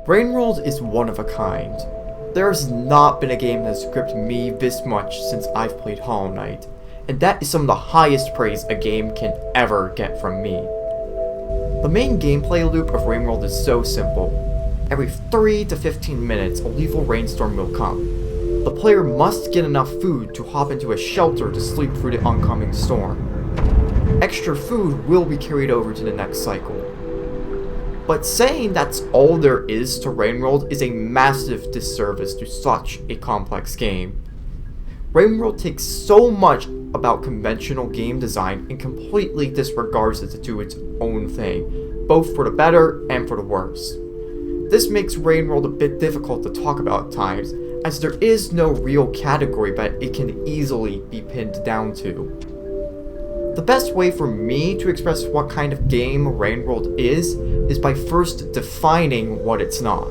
Brainworld is one of a kind. There has not been a game that has gripped me this much since I've played Hollow Knight, and that is some of the highest praise a game can ever get from me. The main gameplay loop of Brainworld is so simple. Every 3 to 15 minutes, a lethal rainstorm will come. The player must get enough food to hop into a shelter to sleep through the oncoming storm. Extra food will be carried over to the next cycle. But saying that's all there is to Brainworld is a massive disservice to such a complex game. Brainworld takes so much about conventional game design and completely disregards it to do its own thing, both for the better and for the worse. This makes Brainworld a bit difficult to talk about at times, as there is no real category that it can easily be pinned down to. The best way for me to express what kind of game Brainworld is by first defining what it's not.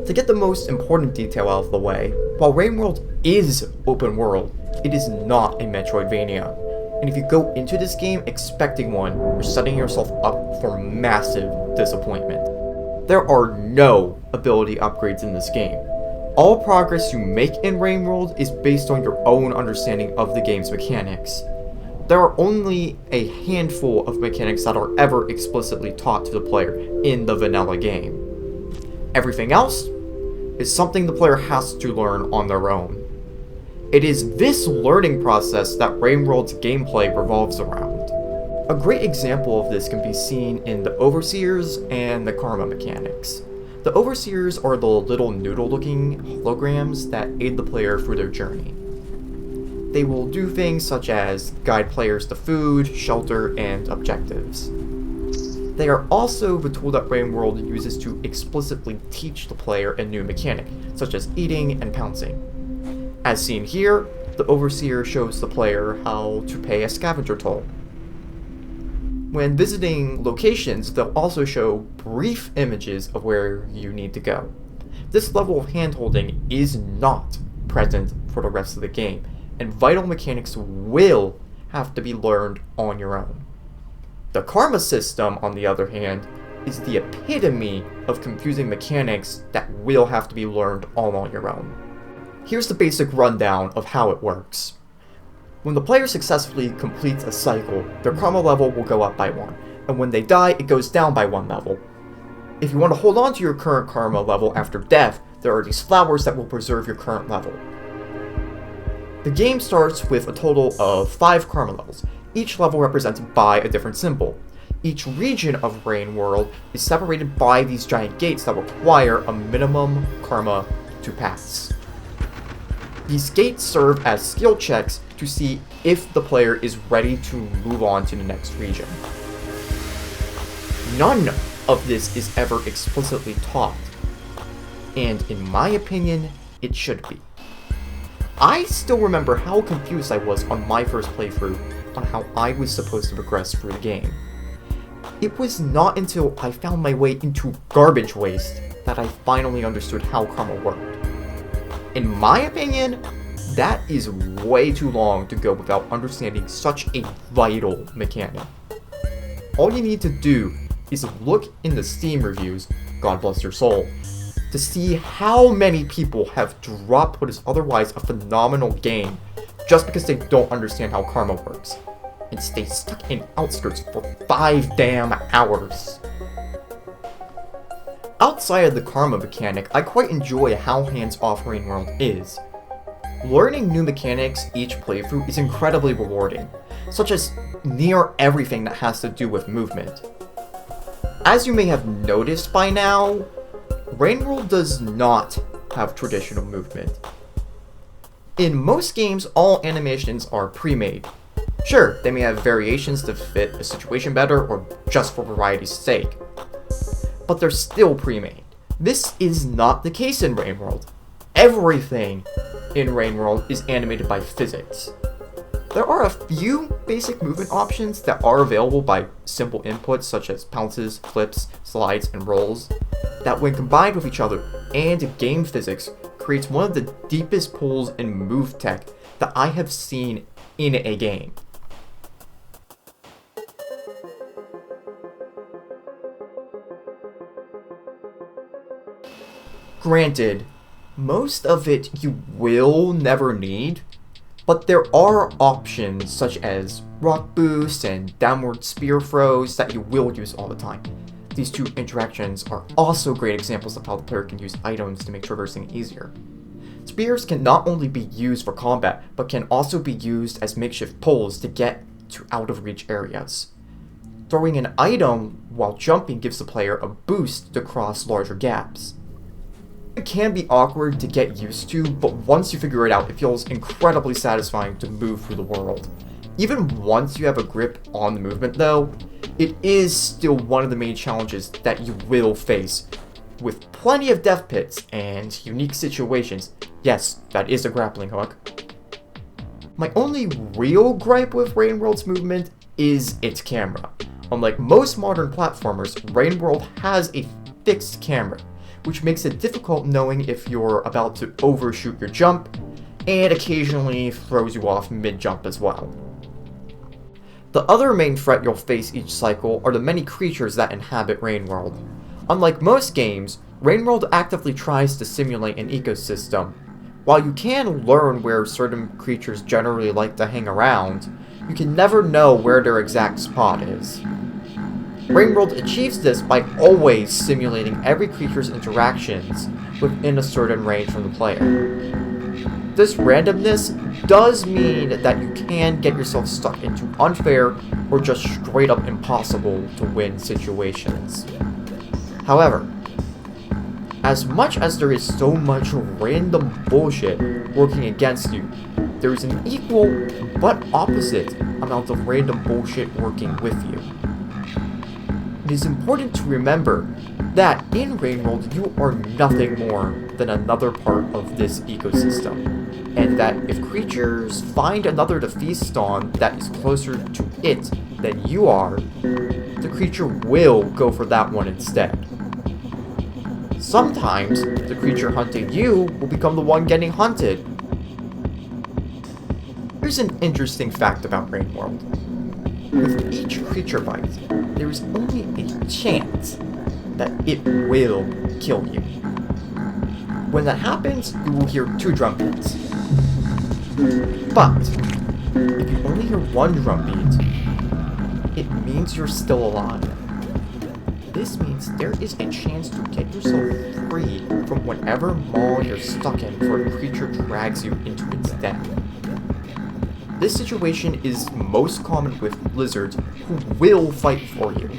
To get the most important detail out of the way, while Brainworld is open world, it is not a Metroidvania, and if you go into this game expecting one, you're setting yourself up for massive disappointment. There are no ability upgrades in this game. All progress you make in Brainworld is based on your own understanding of the game's mechanics. There are only a handful of mechanics that are ever explicitly taught to the player in the vanilla game. Everything else is something the player has to learn on their own. It is this learning process that Brainworld's gameplay revolves around. A great example of this can be seen in the Overseers and the Karma mechanics. The Overseers are the little noodle-looking holograms that aid the player through their journey. They will do things such as guide players to food, shelter, and objectives. They are also the tool that Brainworld uses to explicitly teach the player a new mechanic, such as eating and pouncing. As seen here, the Overseer shows the player how to pay a scavenger toll. When visiting locations, they'll also show brief images of where you need to go. This level of handholding is not present for the rest of the game, and vital mechanics will have to be learned on your own. The Karma system, on the other hand, is the epitome of confusing mechanics that will have to be learned all on your own. Here's the basic rundown of how it works. When the player successfully completes a cycle, their Karma level will go up by 1, and when they die, it goes down by 1 level. If you want to hold on to your current Karma level after death, there are these flowers that will preserve your current level. The game starts with a total of 5 Karma levels, each level represented by a different symbol. Each region of Brainworld is separated by these giant gates that require a minimum Karma to pass. These gates serve as skill checks to see if the player is ready to move on to the next region. None of this is ever explicitly taught, and in my opinion, it should be. I still remember how confused I was on my first playthrough on how I was supposed to progress through the game. It was not until I found my way into Garbage Waste that I finally understood how Karma worked. In my opinion, that is way too long to go without understanding such a vital mechanic. All you need to do is look in the Steam reviews, God bless your soul, to see how many people have dropped what is otherwise a phenomenal game just because they don't understand how Karma works, and stay stuck in Outskirts for 5 damn hours. Outside of the Karma mechanic, I quite enjoy how hands-off Brainworld is. Learning new mechanics each playthrough is incredibly rewarding, such as near everything that has to do with movement. As you may have noticed by now, Brainworld does not have traditional movement. In most games, all animations are pre-made. Sure, they may have variations to fit a situation better or just for variety's sake, but they're still pre-made. This is not the case in Brainworld. Everything in Brainworld is animated by physics. There are a few basic movement options that are available by simple inputs such as pounces, flips, slides, and rolls, that when combined with each other and game physics creates one of the deepest pulls in move tech that I have seen in a game. Granted, most of it you will never need, but there are options such as rock boost and downward spear throws that you will use all the time. These two interactions are also great examples of how the player can use items to make traversing easier. Spears can not only be used for combat, but can also be used as makeshift poles to get to out-of-reach areas. Throwing an item while jumping gives the player a boost to cross larger gaps. It can be awkward to get used to, but once you figure it out, it feels incredibly satisfying to move through the world. Even once you have a grip on the movement though, it is still one of the main challenges that you will face. With plenty of death pits and unique situations, yes, that is a grappling hook. My only real gripe with Rain World's movement is its camera. Unlike most modern platformers, Rain World has a fixed camera, which makes it difficult knowing if you're about to overshoot your jump, and occasionally throws you off mid-jump as well. The other main threat you'll face each cycle are the many creatures that inhabit Rain World. Unlike most games, Rain World actively tries to simulate an ecosystem. While you can learn where certain creatures generally like to hang around, you can never know where their exact spot is. Rain World achieves this by always simulating every creature's interactions within a certain range from the player. This randomness does mean that you can get yourself stuck into unfair or just straight up impossible to win situations. However, as much as there is so much random bullshit working against you, there is an equal but opposite amount of random bullshit working with you. It is important to remember that in Rain World you are nothing more than another part of this ecosystem, and that if creatures find another to feast on that is closer to it than you are, the creature will go for that one instead. Sometimes, the creature hunting you will become the one getting hunted. Here's an interesting fact about Rain World. With each creature bite, there is only a chance that it will kill you. When that happens, you will hear 2 drum beats. But, if you only hear 1 drum beat, it means you're still alive. This means there is a chance to get yourself free from whatever maw you're stuck in before the creature drags you into its den. This situation is most common with lizards who will fight for you.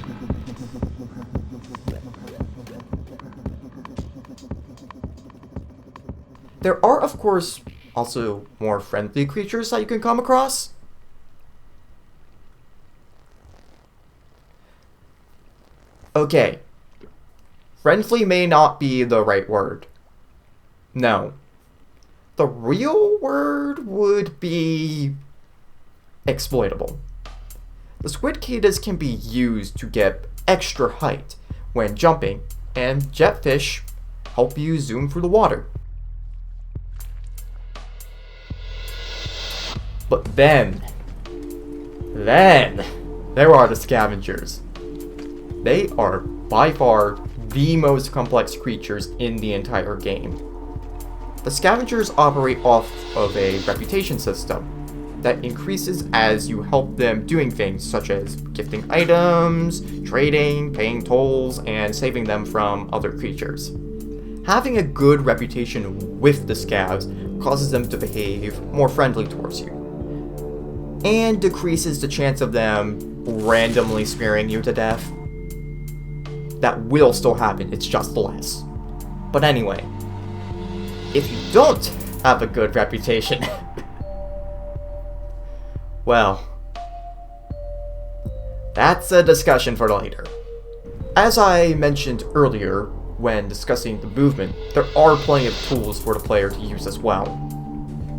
There are, of course, also more friendly creatures that you can come across. Okay, friendly may not be the right word. No. The real word would be exploitable. The squid cicadas can be used to get extra height when jumping, and jetfish help you zoom through the water. But then, there are the scavengers. They are by far the most complex creatures in the entire game. The scavengers operate off of a reputation system that increases as you help them doing things such as gifting items, trading, paying tolls, and saving them from other creatures. Having a good reputation with the scavs causes them to behave more friendly towards you, and decreases the chance of them randomly spearing you to death. That will still happen, it's just less. But anyway, if you don't have a good reputation, well, that's a discussion for later. As I mentioned earlier, when discussing the movement, there are plenty of tools for the player to use as well.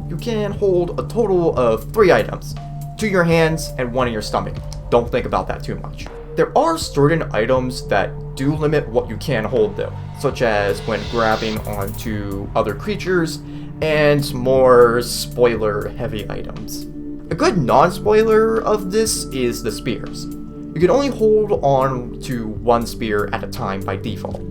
You can hold a total of 3 items, 2 in your hands and 1 in your stomach. Don't think about that too much. There are certain items that do limit what you can hold though, such as when grabbing onto other creatures, and more spoiler-heavy items. A good non-spoiler of this is the spears. You can only hold on to 1 spear at a time by default.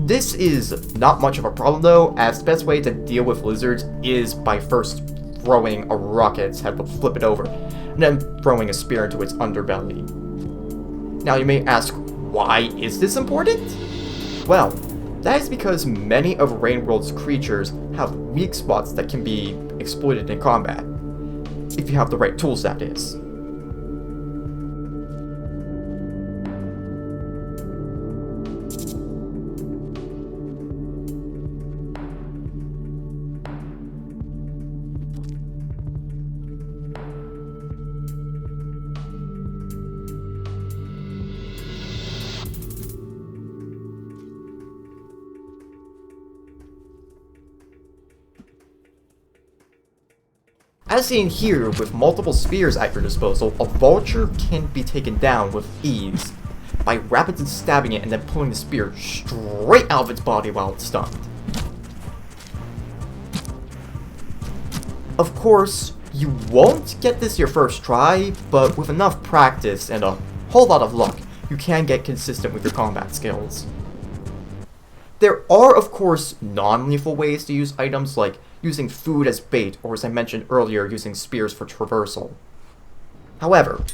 This is not much of a problem though, as the best way to deal with lizards is by first throwing a rock at its head to flip it over, and then throwing a spear into its underbelly. Now you may ask, why is this important? Well, that is because many of Rainworld's creatures have weak spots that can be exploited in combat. If you have the right tools, that is. As seen here, with multiple spears at your disposal, a vulture can be taken down with ease by rapidly stabbing it and then pulling the spear straight out of its body while it's stunned. Of course, you won't get this your first try, but with enough practice and a whole lot of luck, you can get consistent with your combat skills. There are, of course, non-lethal ways to use items like using food as bait, or as I mentioned earlier, using spears for traversal. However,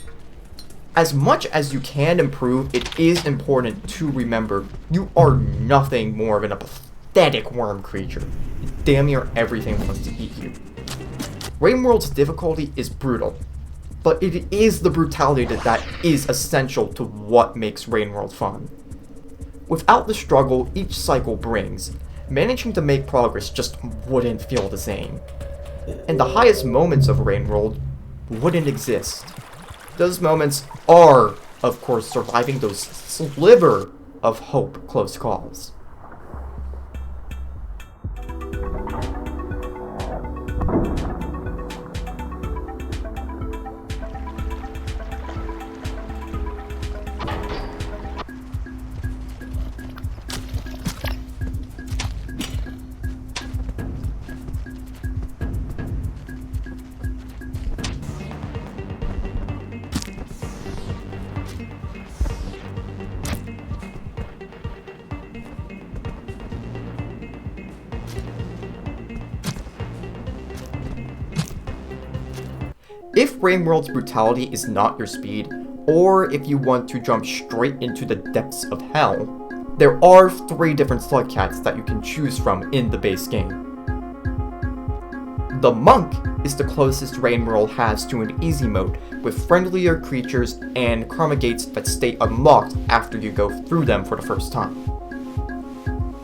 as much as you can improve, it is important to remember you are nothing more than a pathetic worm creature. Damn near everything wants to eat you. Rainworld's difficulty is brutal, but it is the brutality that is essential to what makes Rainworld fun. Without the struggle each cycle brings, managing to make progress just wouldn't feel the same. And the highest moments of Rainworld wouldn't exist. Those moments are, of course, surviving those sliver of hope close calls. If Rainworld's brutality is not your speed, or if you want to jump straight into the depths of hell, there are 3 different slugcats that you can choose from in the base game. The Monk is the closest Rainworld has to an easy mode, with friendlier creatures and karma gates that stay unlocked after you go through them for the first time.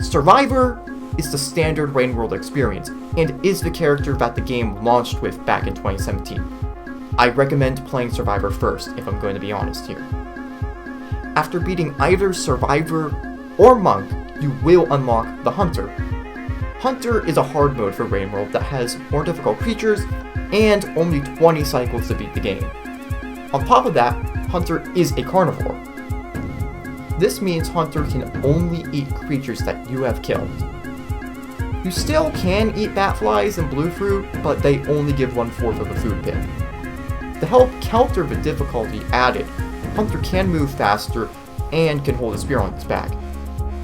Survivor is the standard Rainworld experience, and is the character that the game launched with back in 2017. I recommend playing Survivor first, if I'm going to be honest here. After beating either Survivor or Monk, you will unlock the Hunter. Hunter is a hard mode for Rainworld that has more difficult creatures and only 20 cycles to beat the game. On top of that, Hunter is a carnivore. This means Hunter can only eat creatures that you have killed. You still can eat batflies and blue fruit, but they only give 1/4 of the food pit. To help counter the difficulty added, Hunter can move faster and can hold a spear on its back.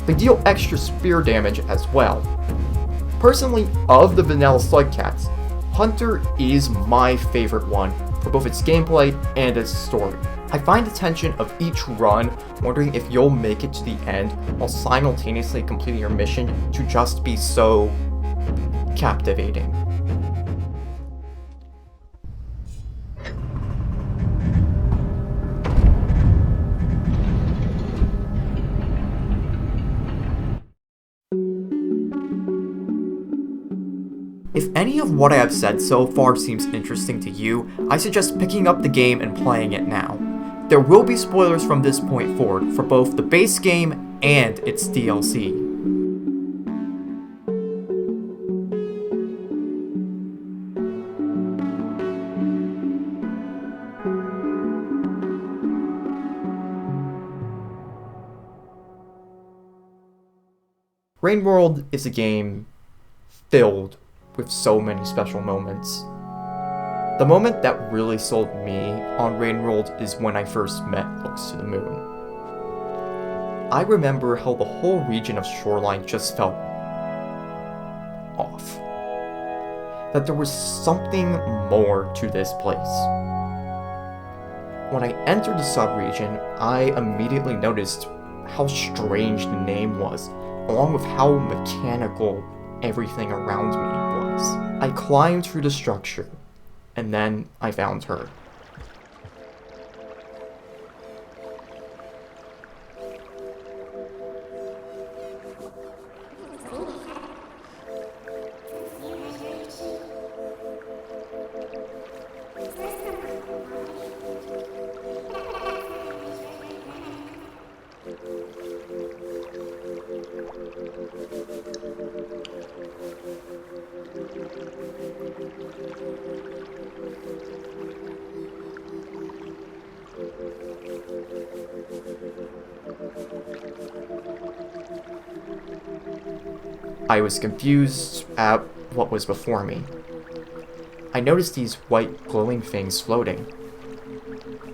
They deal extra spear damage as well. Personally, of the vanilla slugcats, Hunter is my favorite one for both its gameplay and its story. I find the tension of each run wondering if you'll make it to the end while simultaneously completing your mission to just be so captivating. If any of what I have said so far seems interesting to you, I suggest picking up the game and playing it now. There will be spoilers from this point forward for both the base game and its DLC. Rainworld is a game filled with so many special moments. The moment that really sold me on Rainworld is when I first met Looks to the Moon. I remember how the whole region of Shoreline just felt off. That there was something more to this place. When I entered the subregion, I immediately noticed how strange the name was, along with how mechanical everything around me was. I climbed through the structure, and then I found her. I was confused at what was before me. I noticed these white glowing things floating.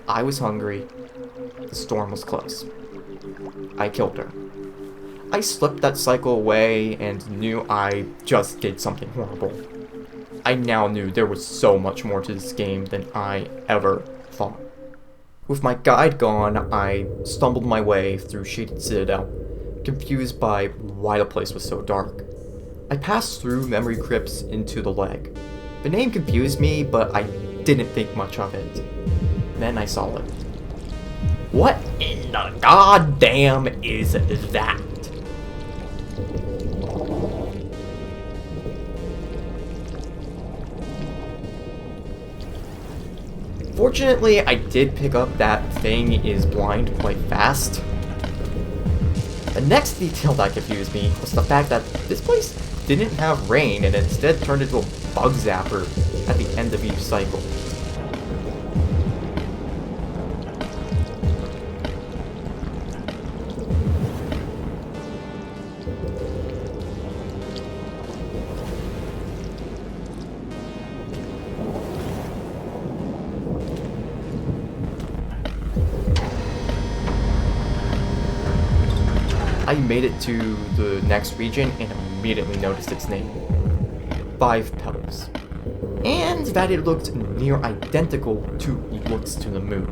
I was hungry. The storm was close. I killed her. I slipped that cycle away and knew I just did something horrible. I now knew there was so much more to this game than I ever thought. With my guide gone, I stumbled my way through Shaded Citadel, confused by why the place was so dark. I passed through memory crypts into the leg. The name confused me, but I didn't think much of it. Then I saw it. What in the goddamn is that? Fortunately, I did pick up that thing is blind quite fast. The next detail that confused me was the fact that this place didn't have rain and instead turned into a bug zapper at the end of each cycle. I made it to the next region and immediately noticed its name. 5 Petals. And that it looked near identical to Looks to the Moon.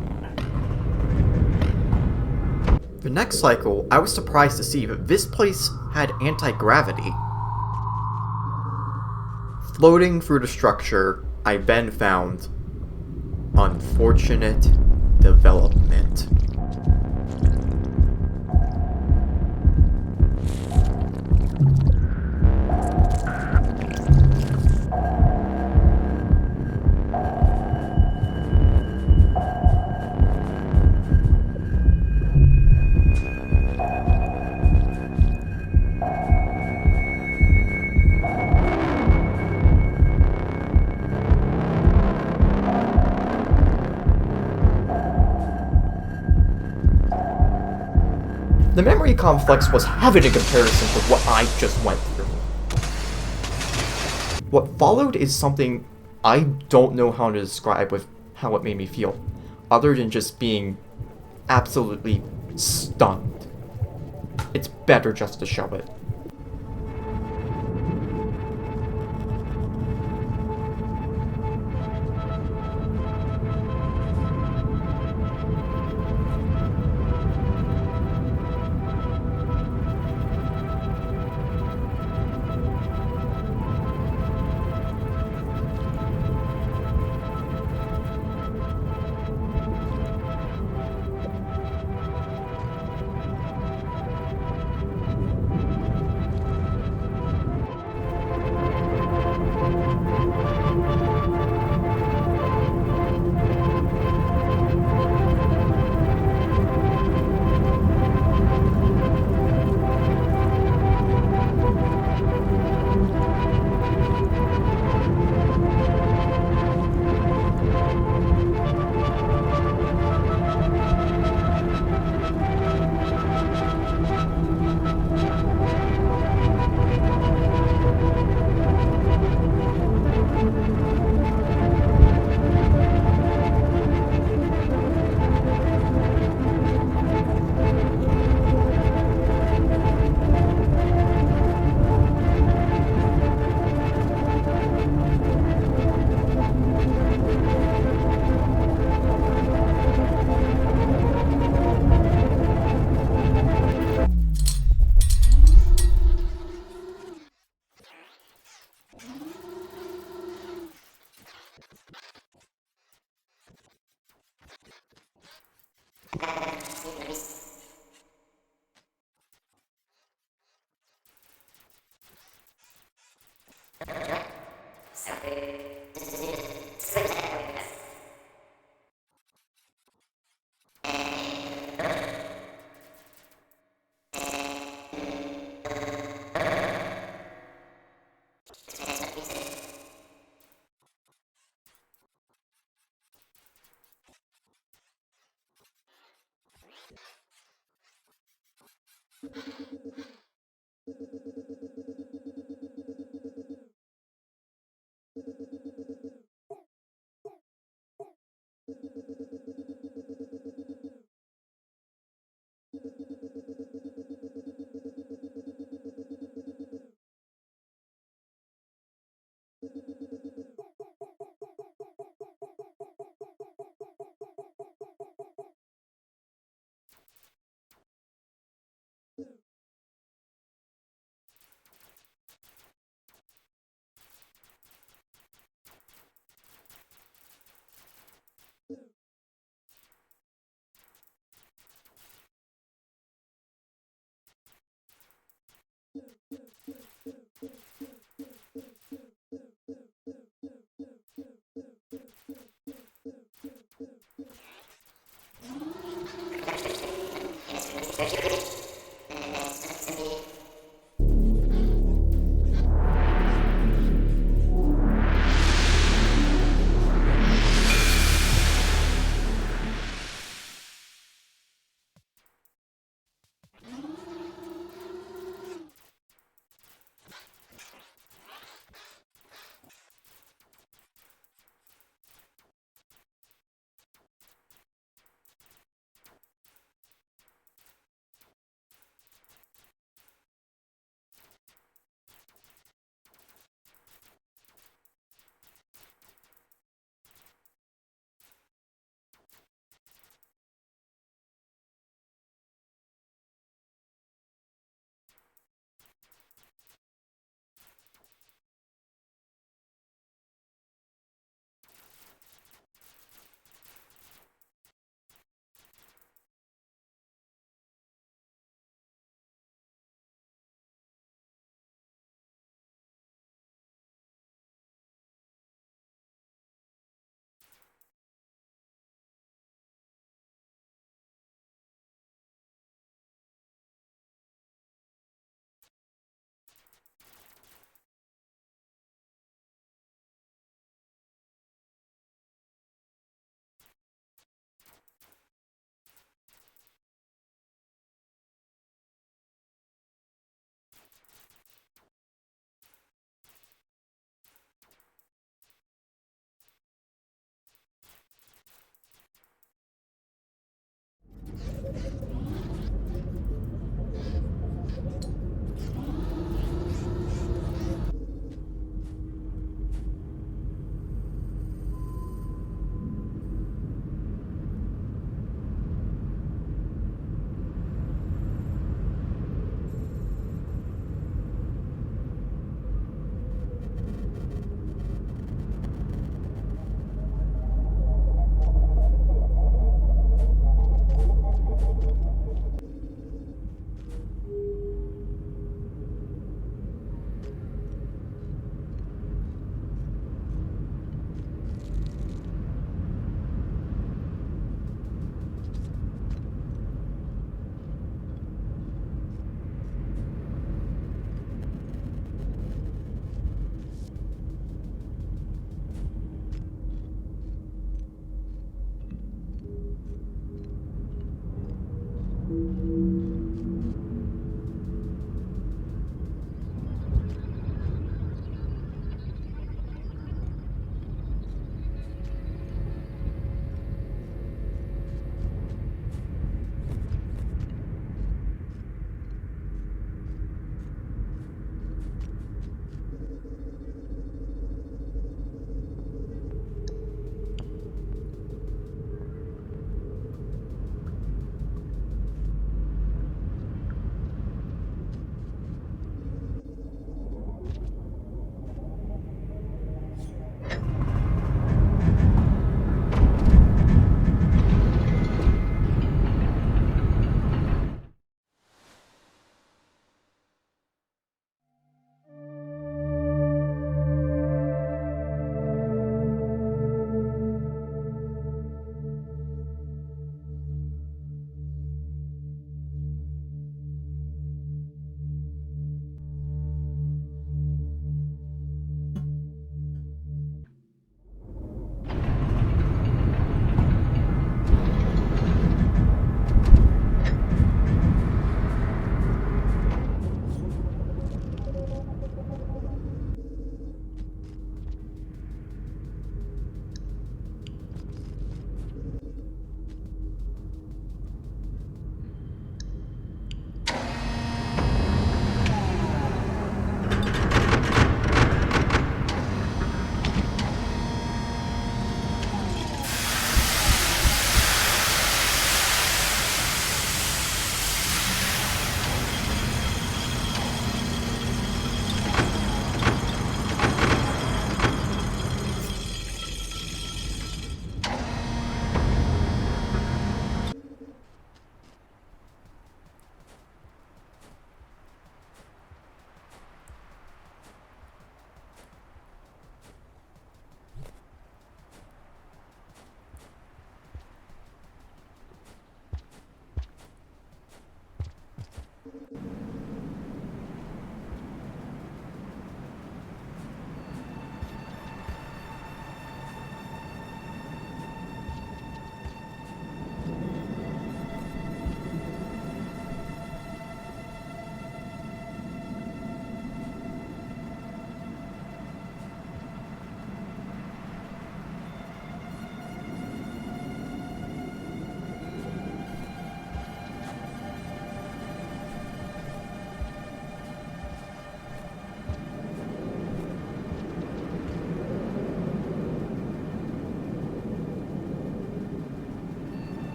The next cycle, I was surprised to see that this place had anti-gravity. Floating through the structure, I then found Unfortunate Development. The memory complex was heaven in comparison to what I just went through. What followed is something I don't know how to describe with how it made me feel, other than just being absolutely stunned. It's better just to show it.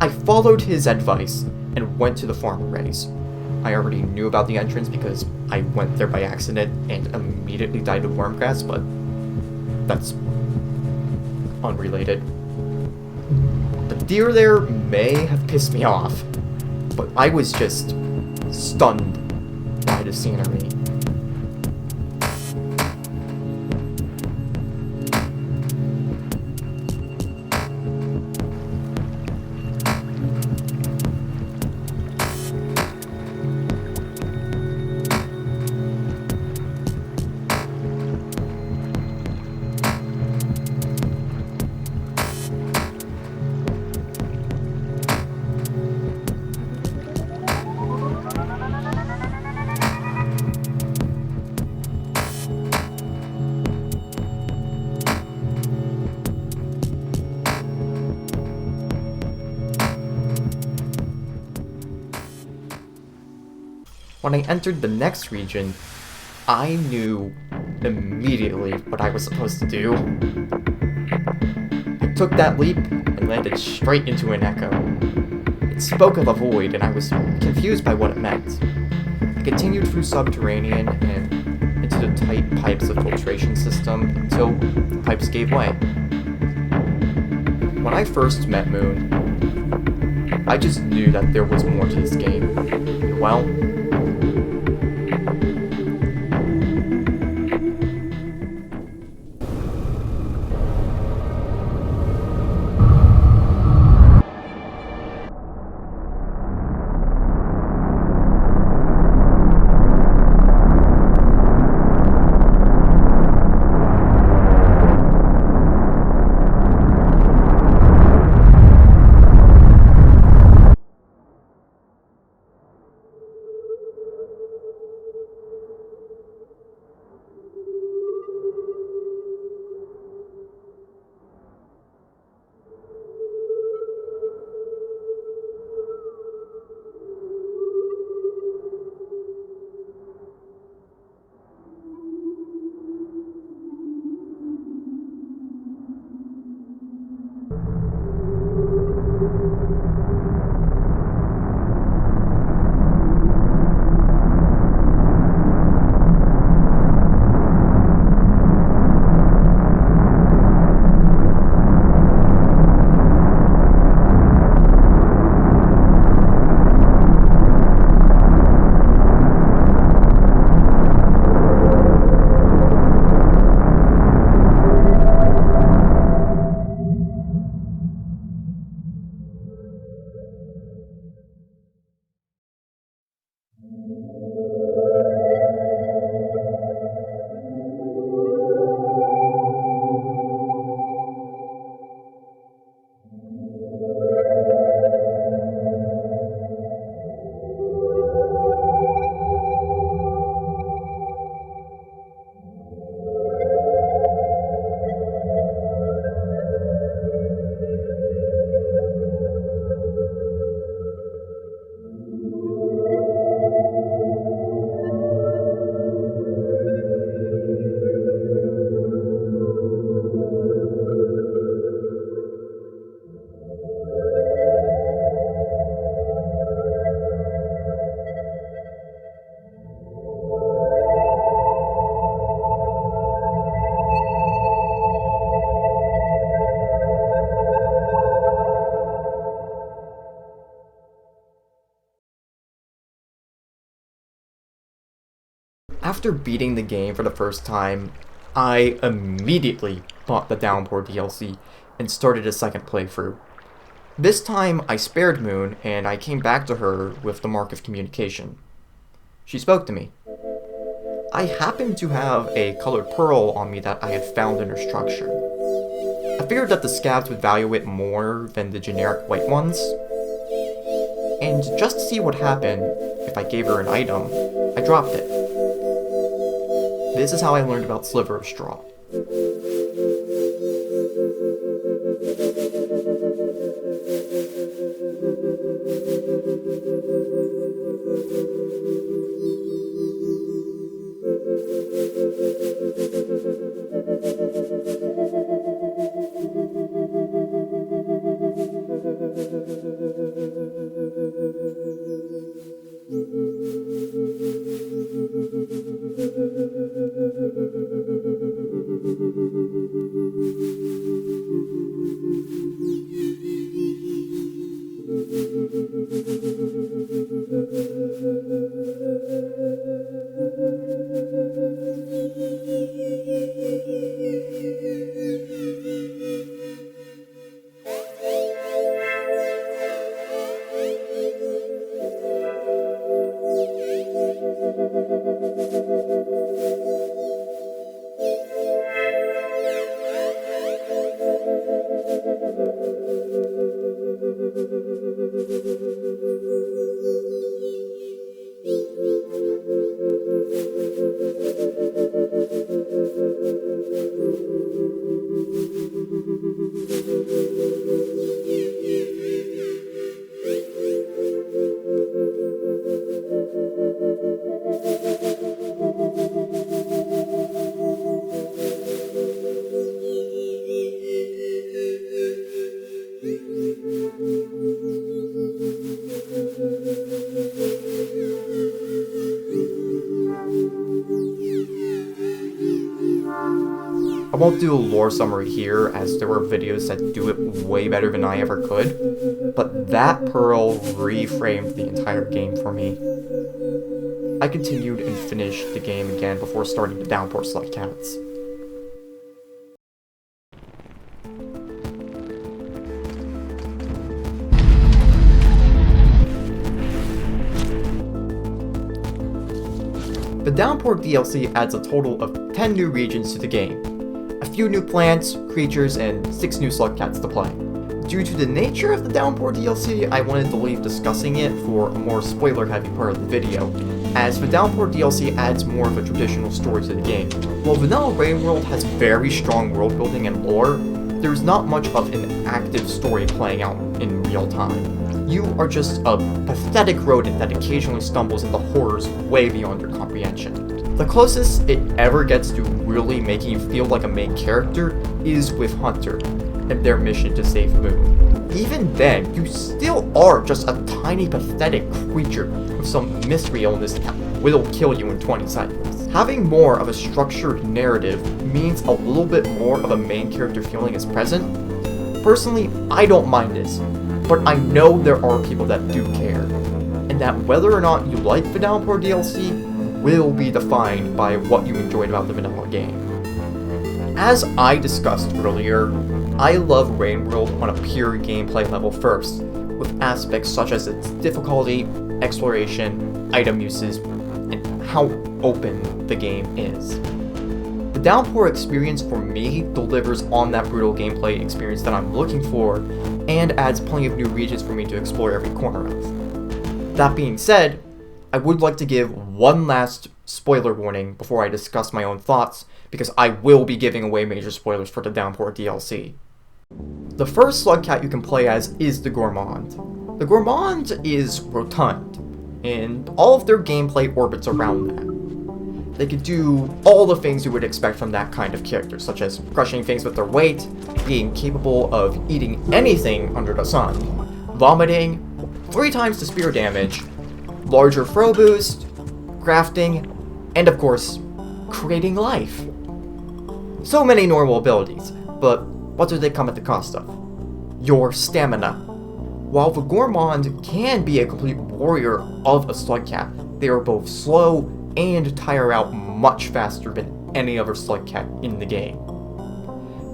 I followed his advice and went to the farm arrays. I already knew about the entrance because I went there by accident and immediately died of wormgrass, but that's unrelated. The deer there may have pissed me off, but I was just stunned by the scenery. When I entered the next region, I knew immediately what I was supposed to do. I took that leap and landed straight into an echo. It spoke of a void, and I was confused by what it meant. I continued through subterranean and into the tight pipes of filtration system until the pipes gave way. When I first met Moon, I just knew that there was more to this game. And well, after beating the game for the first time, I immediately bought the Downpour DLC and started a second playthrough. This time, I spared Moon, and I came back to her with the Mark of Communication. She spoke to me. I happened to have a colored pearl on me that I had found in her structure. I figured that the scabs would value it more than the generic white ones. And just to see what happened if I gave her an item, I dropped it. This is how I learned about Sliver of Straw. won't do a lore summary here, as there were videos that do it way better than I ever could, but that pearl reframed the entire game for me. I continued and finished the game again before starting the Downpour Slugcats. The Downpour DLC adds a total of 10 new regions to the game, a few new plants, creatures, and 6 new Slugcats to play. Due to the nature of the Downpour DLC, I wanted to leave discussing it for a more spoiler-heavy part of the video, as the Downpour DLC adds more of a traditional story to the game. While Vanilla Rain World has very strong world building and lore, there's not much of an active story playing out in real time. You are just a pathetic rodent that occasionally stumbles into horrors way beyond your comprehension. The closest it ever gets to really making you feel like a main character is with Hunter and their mission to save Moon. Even then, you still are just a tiny pathetic creature with some mystery illness that will kill you in 20 seconds. Having more of a structured narrative means a little bit more of a main character feeling is present. Personally, I don't mind this, but I know there are people that do care, and that whether or not you like the Downpour DLC will be defined by what you enjoyed about the vanilla game. As I discussed earlier, I love Rain World on a pure gameplay level first, with aspects such as its difficulty, exploration, item uses, and how open the game is. The Downpour experience for me delivers on that brutal gameplay experience that I'm looking for, and adds plenty of new regions for me to explore every corner of. That being said, I would like to give one last spoiler warning before I discuss my own thoughts, because I will be giving away major spoilers for the Downpour DLC. The first Slugcat you can play as is the Gourmand. The Gourmand is rotund, and all of their gameplay orbits around that. They could do all the things you would expect from that kind of character, such as crushing things with their weight, being capable of eating anything under the sun, vomiting, 3 times the spear damage, larger throw boost, crafting, and of course, creating life. So many normal abilities, but what do they come at the cost of? Your stamina. While the Gourmand can be a complete warrior of a Slugcat, they are both slow and tire out much faster than any other Slugcat in the game.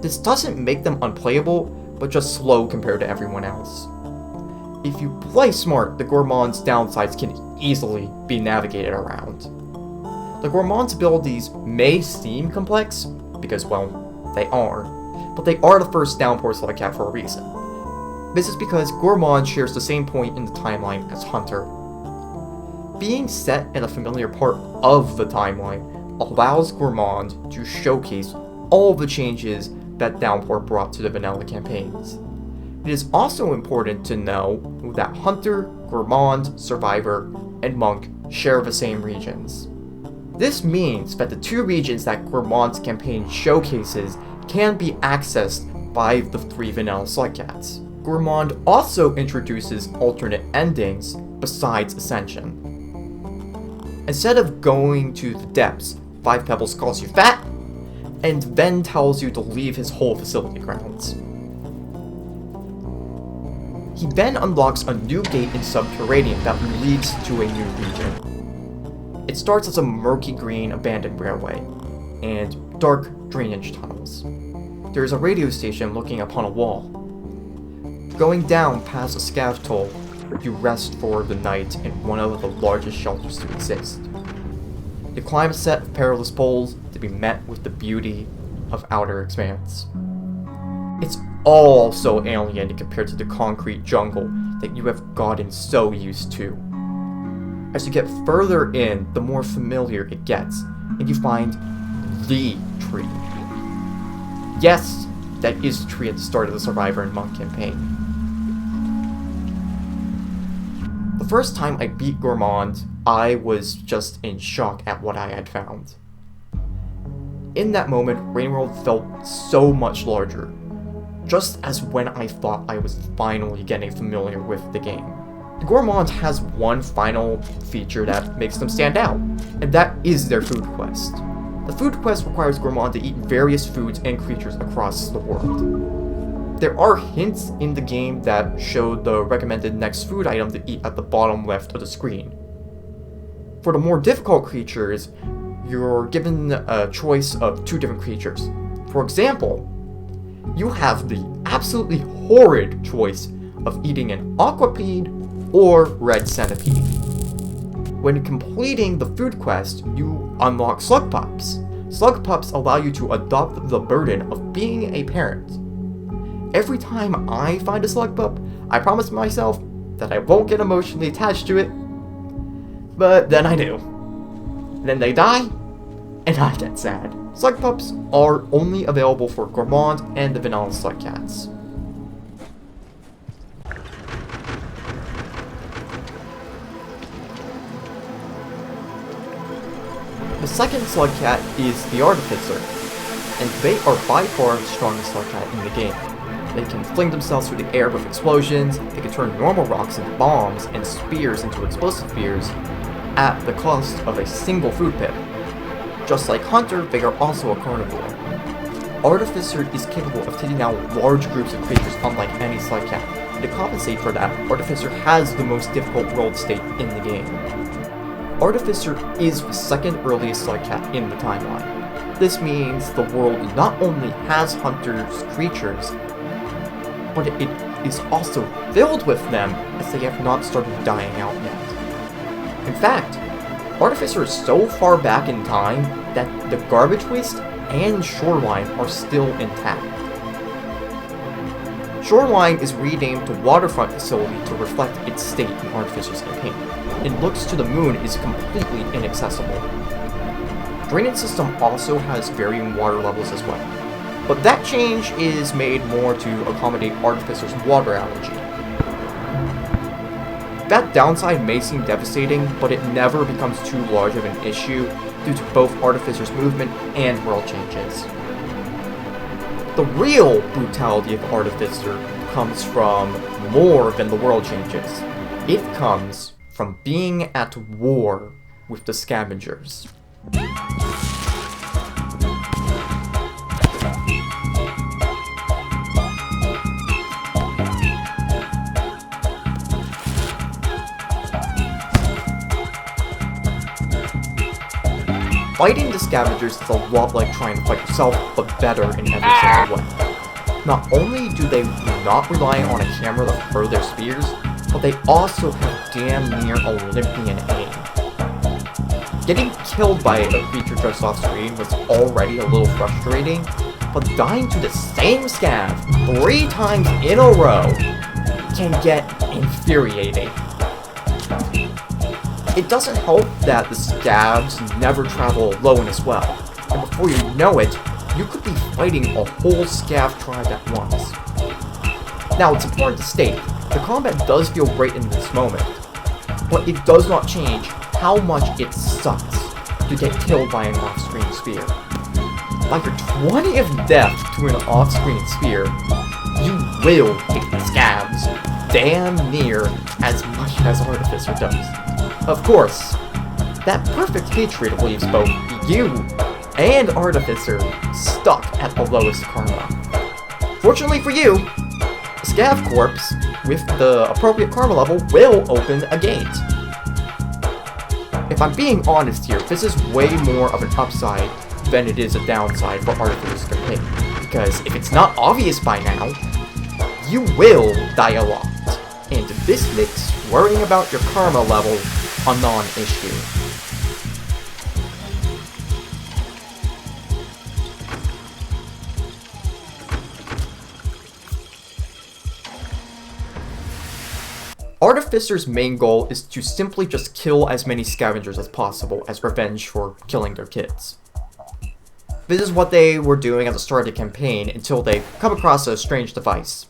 This doesn't make them unplayable, but just slow compared to everyone else. If you play smart, the Gourmand's downsides can easily be navigated around. The Gourmand's abilities may seem complex, because, well, they are, but they are the first Downpour Slugcat for a reason. This is because Gourmand shares the same point in the timeline as Hunter. Being set in a familiar part of the timeline allows Gourmand to showcase all the changes that Downpour brought to the vanilla campaigns. It is also important to know that Hunter, Gourmand, Survivor, and Monk share the same regions. This means that the 2 regions that Gourmand's campaign showcases can be accessed by the 3 vanilla Slugcats. Gourmand also introduces alternate endings besides Ascension. Instead of going to the depths, 5 Pebbles calls you fat, and then tells you to leave his whole facility grounds. He then unlocks a new gate in Subterranean that leads to a new region. It starts as a murky green abandoned railway, and dark drainage tunnels. There is a radio station looking upon a wall. Going down past a scav toll, you rest for the night in one of the largest shelters to exist. You climb a set of perilous poles to be met with the beauty of outer expanse. It's all so alien compared to the concrete jungle that you have gotten so used to. As you get further in, the more familiar it gets, and you find the tree. Yes, that is the tree at the start of the Survivor and Monk campaign. The first time I beat Gourmand, I was just in shock at what I had found. In that moment, Rain World felt so much larger, just as when I thought I was finally getting familiar with the game. The Gourmand has one final feature that makes them stand out, and that is their food quest. The food quest requires Gourmand to eat various foods and creatures across the world. There are hints in the game that show the recommended next food item to eat at the bottom left of the screen. For the more difficult creatures, you're given a choice of 2 different creatures. For example, you have the absolutely horrid choice of eating an aquapede or red centipede. When completing the food quest, you unlock slug pups. Slug pups allow you to adopt the burden of being a parent. Every time I find a slug pup, I promise myself that I won't get emotionally attached to it, but then I do. Then they die, and I get sad. Slug pups are only available for Gourmand and the vanilla slug cats. The second slug cat is the Artificer, and they are by far the strongest slug cat in the game. They can fling themselves through the air with explosions, they can turn normal rocks into bombs and spears into explosive spears at the cost of a single food pip. Just like Hunter, they are also a carnivore. Artificer is capable of taking out large groups of creatures unlike any slug cat. And to compensate for that, Artificer has the most difficult world state in the game. Artificer is the second earliest slug cat in the timeline. This means the world not only has Hunter's creatures, but it is also filled with them as they have not started dying out yet. In fact, Artificer is so far back in time that the Garbage Waste and Shoreline are still intact. Shoreline is renamed to Waterfront Facility to reflect its state in Artificer's campaign, and Looks to the Moon is completely inaccessible. Drainage System also has varying water levels as well, but that change is made more to accommodate Artificer's water allergy. That downside may seem devastating, but it never becomes too large of an issue due to both Artificer's movement and world changes. The real brutality of Artificer comes from more than the world changes. It comes from being at war with the Scavengers. Fighting the Scavengers is a lot like trying to fight yourself, but better in every single way. Not only do they not rely on a camera to hurl their spears, but they also have damn near Olympian aim. Getting killed by a creature just off screen was already a little frustrating, but dying to the same scav 3 times in a row can get infuriating. It doesn't help that the scavs never travel alone as well, and before you know it, you could be fighting a whole scav tribe at once. Now, it's important to state, the combat does feel great in this moment, but it does not change how much it sucks to get killed by an off-screen spear. Like your 20th death to an off-screen spear, you will hate the scavs damn near as much as Artificer does. Of course, that perfect hatred leaves both you and Artificer stuck at the lowest karma. Fortunately for you, a Scav Corpse with the appropriate karma level will open a gate. If I'm being honest here, this is way more of an upside than it is a downside for Artificer's campaign, because if it's not obvious by now, you will die a lot, and this makes worrying about your karma level a non-issue. Artificer's main goal is to simply just kill as many scavengers as possible as revenge for killing their kids. This is what they were doing at the start of the campaign until they come across a strange device.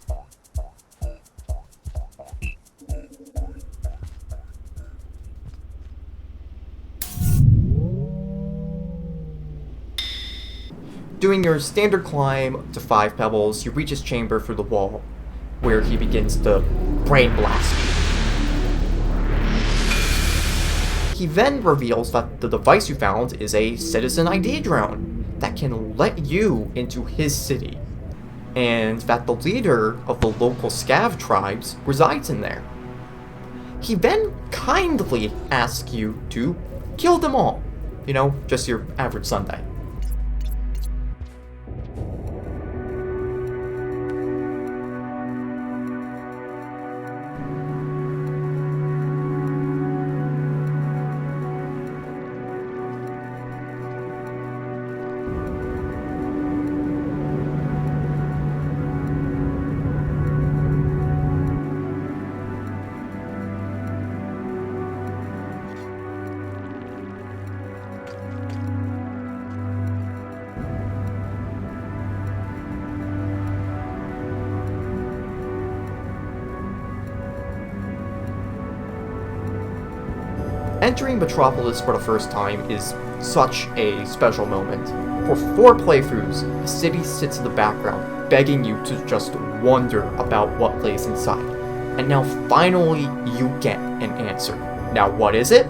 Doing your standard climb to 5 pebbles, you reach his chamber through the wall, where he begins to brain blast you. He then reveals that the device you found is a citizen ID drone that can let you into his city, and that the leader of the local Scav tribes resides in there. He then kindly asks you to kill them all. You know, just your average Sunday. Entering Metropolis for the first time is such a special moment. For 4 playthroughs, the city sits in the background, begging you to just wonder about what lays inside. And now finally you get an answer. Now what is it?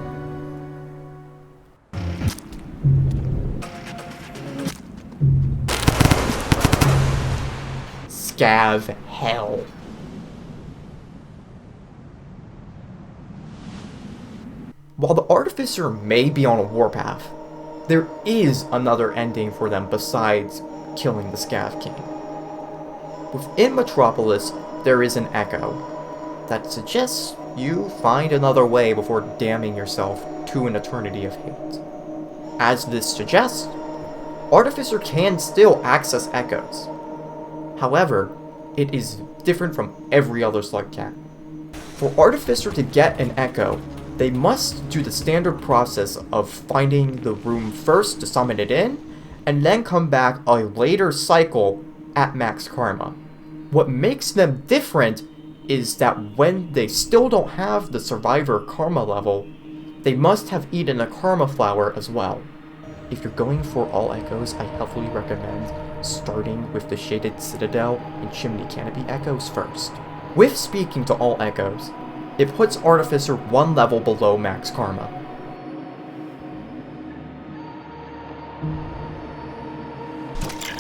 Scav Hell. While the Artificer may be on a warpath, there is another ending for them besides killing the Scav King. Within Metropolis, there is an echo that suggests you find another way before damning yourself to an eternity of hate. As this suggests, Artificer can still access echoes. However, it is different from every other slug cat. For Artificer to get an echo, they must do the standard process of finding the room first to summon it in, and then come back a later cycle at max karma. What makes them different is that when they still don't have the survivor karma level, they must have eaten a karma flower as well. If you're going for all echoes, I heavily recommend starting with the Shaded Citadel and Chimney Canopy echoes first. With speaking to all echoes, it puts Artificer 1 level below max karma.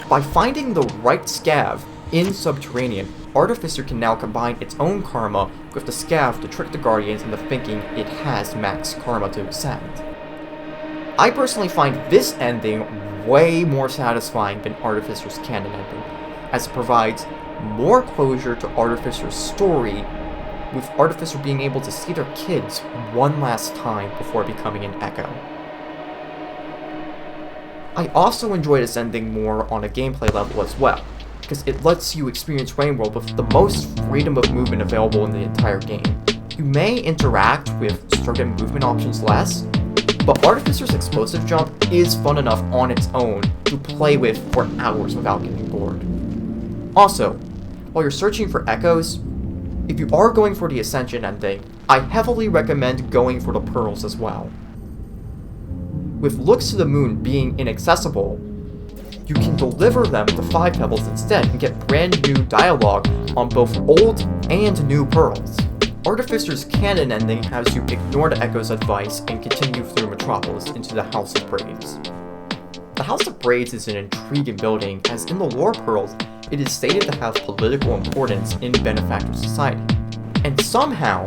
By finding the right Scav in Subterranean, Artificer can now combine its own karma with the Scav to trick the Guardians into thinking it has max karma to ascend. I personally find this ending way more satisfying than Artificer's canon ending, as it provides more closure to Artificer's story, with Artificer being able to see their kids one last time before becoming an Echo. I also enjoy this ending more on a gameplay level as well, because it lets you experience Rainworld with the most freedom of movement available in the entire game. You may interact with certain movement options less, but Artificer's explosive jump is fun enough on its own to play with for hours without getting bored. Also, while you're searching for echoes, if you are going for the Ascension ending, I heavily recommend going for the pearls as well. With Looks to the Moon being inaccessible, you can deliver them to 5 Pebbles instead and get brand new dialogue on both old and new pearls. Artificer's canon ending has you ignore the Echo's advice and continue through Metropolis into the House of Braids. The House of Braids is an intriguing building, as in the lore pearls, it is stated to have political importance in Benefactor Society. And somehow,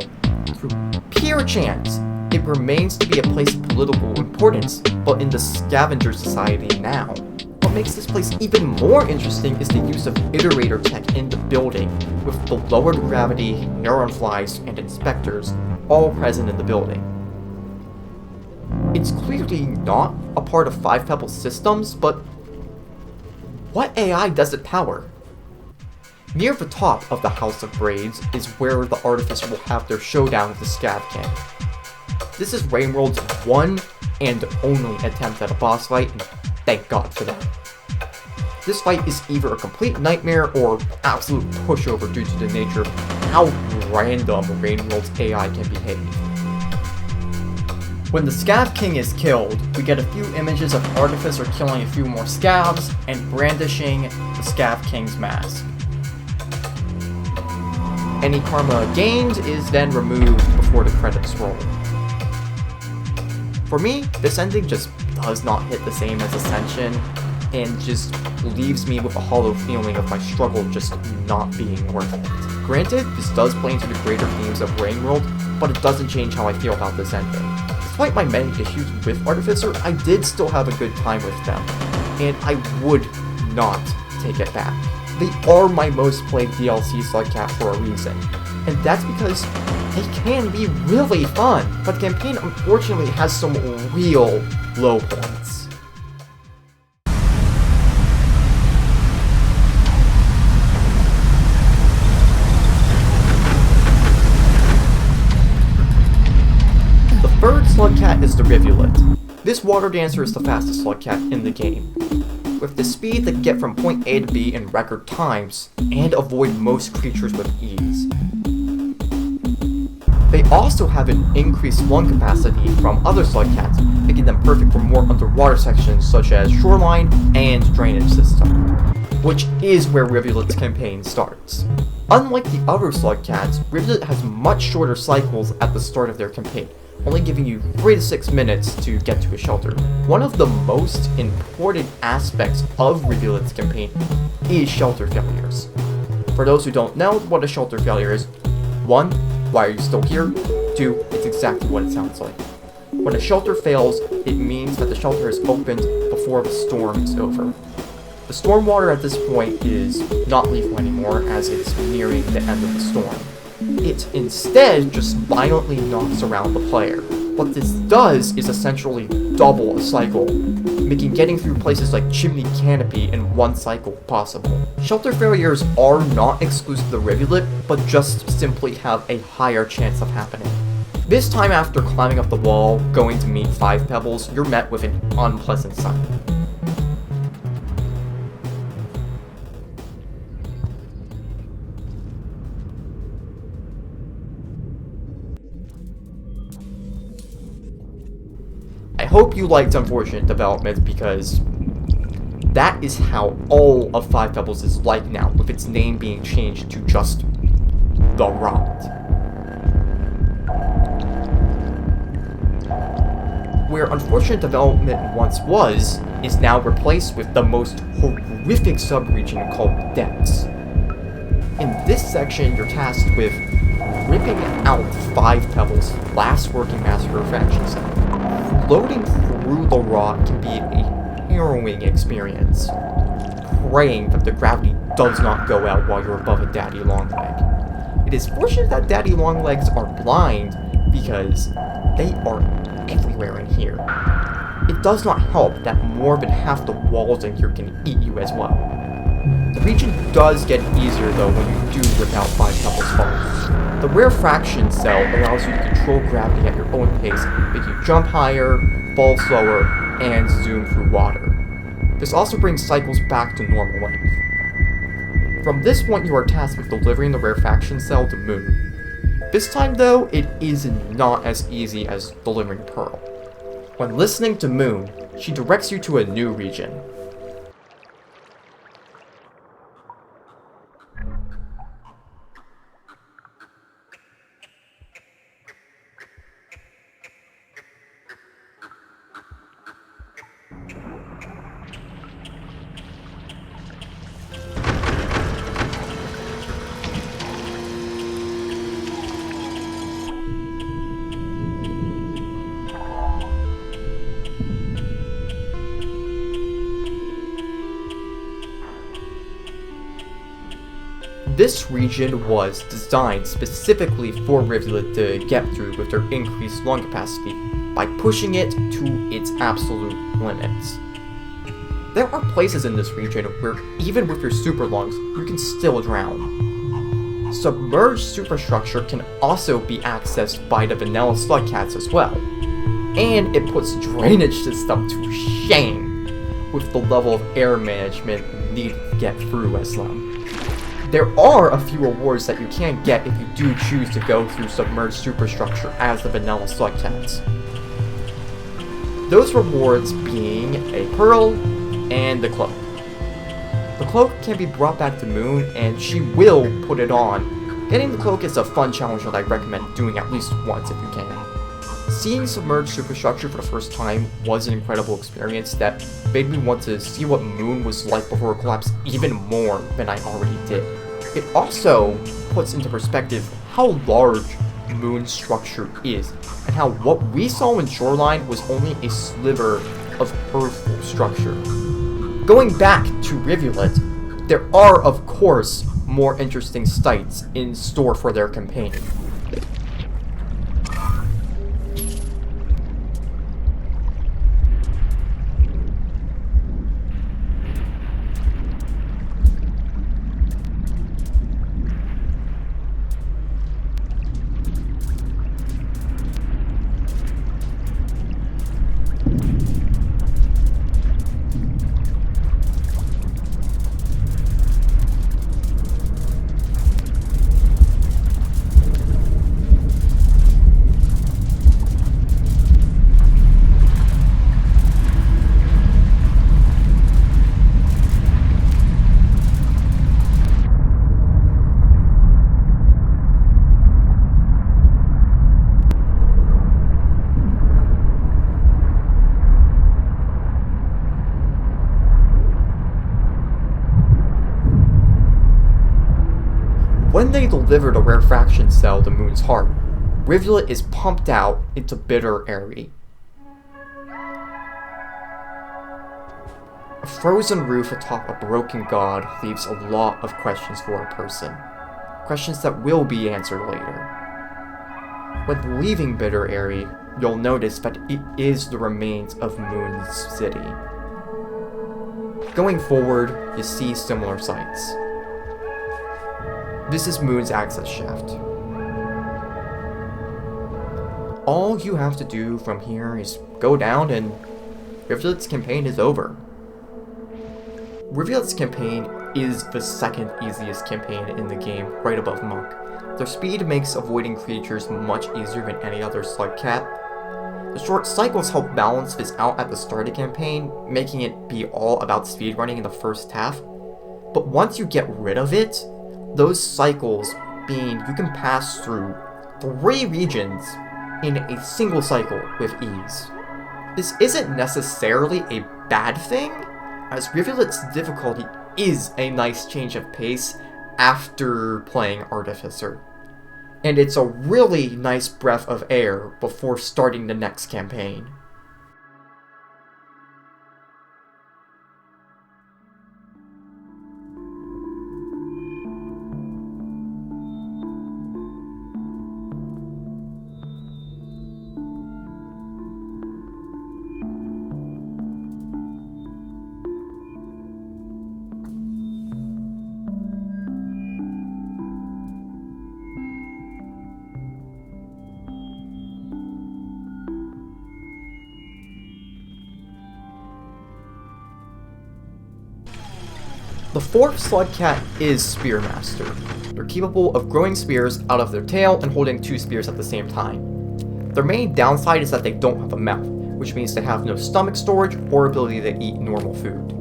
through pure chance, it remains to be a place of political importance, but in the Scavenger Society now. What makes this place even more interesting is the use of iterator tech in the building, with the lowered gravity, neuron flies, and inspectors all present in the building. It's clearly not a part of 5 Pebbles systems, but what AI does it power? Near the top of the House of Braids is where the Artificer will have their showdown with the Scav King. This is Rainworld's one and only attempt at a boss fight, and thank God for that. This fight is either a complete nightmare or absolute pushover due to the nature of how random Rainworld's AI can behave. When the Scav King is killed, we get a few images of Artificer killing a few more Scavs and brandishing the Scav King's mask. Any karma gained is then removed before the credits roll. For me, this ending just does not hit the same as Ascension, and just leaves me with a hollow feeling of my struggle just not being worth it. Granted, this does play into the greater themes of Rain World, but it doesn't change how I feel about this ending. Despite my many issues with Artificer, I did still have a good time with them, and I would not take it back. They are my most played DLC Slugcat for a reason, and that's because they can be really fun, but the campaign unfortunately has some real low points. The third Slugcat is the Rivulet. This water dancer is the fastest Slugcat in the game, with the speed that can get from point A to B in record times, and avoid most creatures with ease. They also have an increased lung capacity from other Slugcats, making them perfect for more underwater sections such as shoreline and drainage system, which is where Rivulet's campaign starts. Unlike the other Slugcats, Rivulet has much shorter cycles at the start of their campaign, only giving you 3 to 6 minutes to get to a shelter. One of the most important aspects of Rivulet's campaign is shelter failures. For those who don't know what a shelter failure is, 1. Why are you still here? 2. It's exactly what it sounds like. When a shelter fails, it means that the shelter is opened before the storm is over. The storm water at this point is not lethal anymore as it's nearing the end of the storm. It instead just violently knocks around the player. What this does is essentially double a cycle, making getting through places like Chimney Canopy in one cycle possible. Shelter failures are not exclusive to the Rivulet, but just simply have a higher chance of happening. This time after climbing up the wall, going to meet 5 Pebbles, you're met with an unpleasant sight. I hope you liked Unfortunate Development because that is how all of 5 Pebbles is like now, with its name being changed to just The Rot. Where Unfortunate Development once was, is now replaced with the most horrific subregion called Depths. In this section, you're tasked with ripping out 5 Pebbles' last working Massacre faction set. Floating through the rot can be a harrowing experience, praying that the gravity does not go out while you're above a Daddy Longleg. It is fortunate that Daddy Longlegs are blind because they are everywhere in here. It does not help that more than half the walls in here can eat you as well. The region does get easier though when you do rip out 5 Pebbles falls. The rare fraction cell allows you to control gravity at your own pace, make you jump higher, fall slower, and zoom through water. This also brings cycles back to normal length. From this point you are tasked with delivering the rare fraction cell to Moon. This time though, it is not as easy as delivering Pearl. When listening to Moon, she directs you to a new region. This region was designed specifically for Rivulet to get through with their increased lung capacity by pushing it to its absolute limits. There are places in this region where even with your super lungs, you can still drown. Submerged superstructure can also be accessed by the vanilla Slugcats as well, and it puts drainage system to shame with the level of air management needed to get through as them. There are a few rewards that you can get if you do choose to go through submerged superstructure as the vanilla Slugcats. Those rewards being a Pearl and the Cloak. The Cloak can be brought back to Moon and she will put it on. Getting the Cloak is a fun challenge that I recommend doing at least once if you can. Seeing submerged superstructure for the first time was an incredible experience that made me want to see what Moon was like before it collapsed even more than I already did. It also puts into perspective how large Moon's structure is, and how what we saw in Shoreline was only a sliver of her full structure. Going back to Rivulet, there are, of course, more interesting sights in store for their campaign. When they deliver the rarefaction cell to Moon's heart, Rivulet is pumped out into Bitter Airy. A frozen roof atop a broken god leaves a lot of questions for a person. Questions that will be answered later. When leaving Bitter Airy, you'll notice that it is the remains of Moon's city. Going forward, you see similar sights. This is Moon's access shaft. All you have to do from here is go down and Rivulet's campaign is over. Rivulet's campaign is the second easiest campaign in the game, right above Monk. Their speed makes avoiding creatures much easier than any other Slugcat. The short cycles help balance this out at the start of the campaign, making it be all about speedrunning in the first half. But once you get rid of it, those cycles mean you can pass through 3 regions in a single cycle with ease. This isn't necessarily a bad thing, as Rivulet's difficulty is a nice change of pace after playing Artificer. And it's a really nice breath of air before starting the next campaign. The fourth Slugcat is Spearmaster. They're capable of growing spears out of their tail and holding 2 spears at the same time. Their main downside is that they don't have a mouth, which means they have no stomach storage or ability to eat normal food.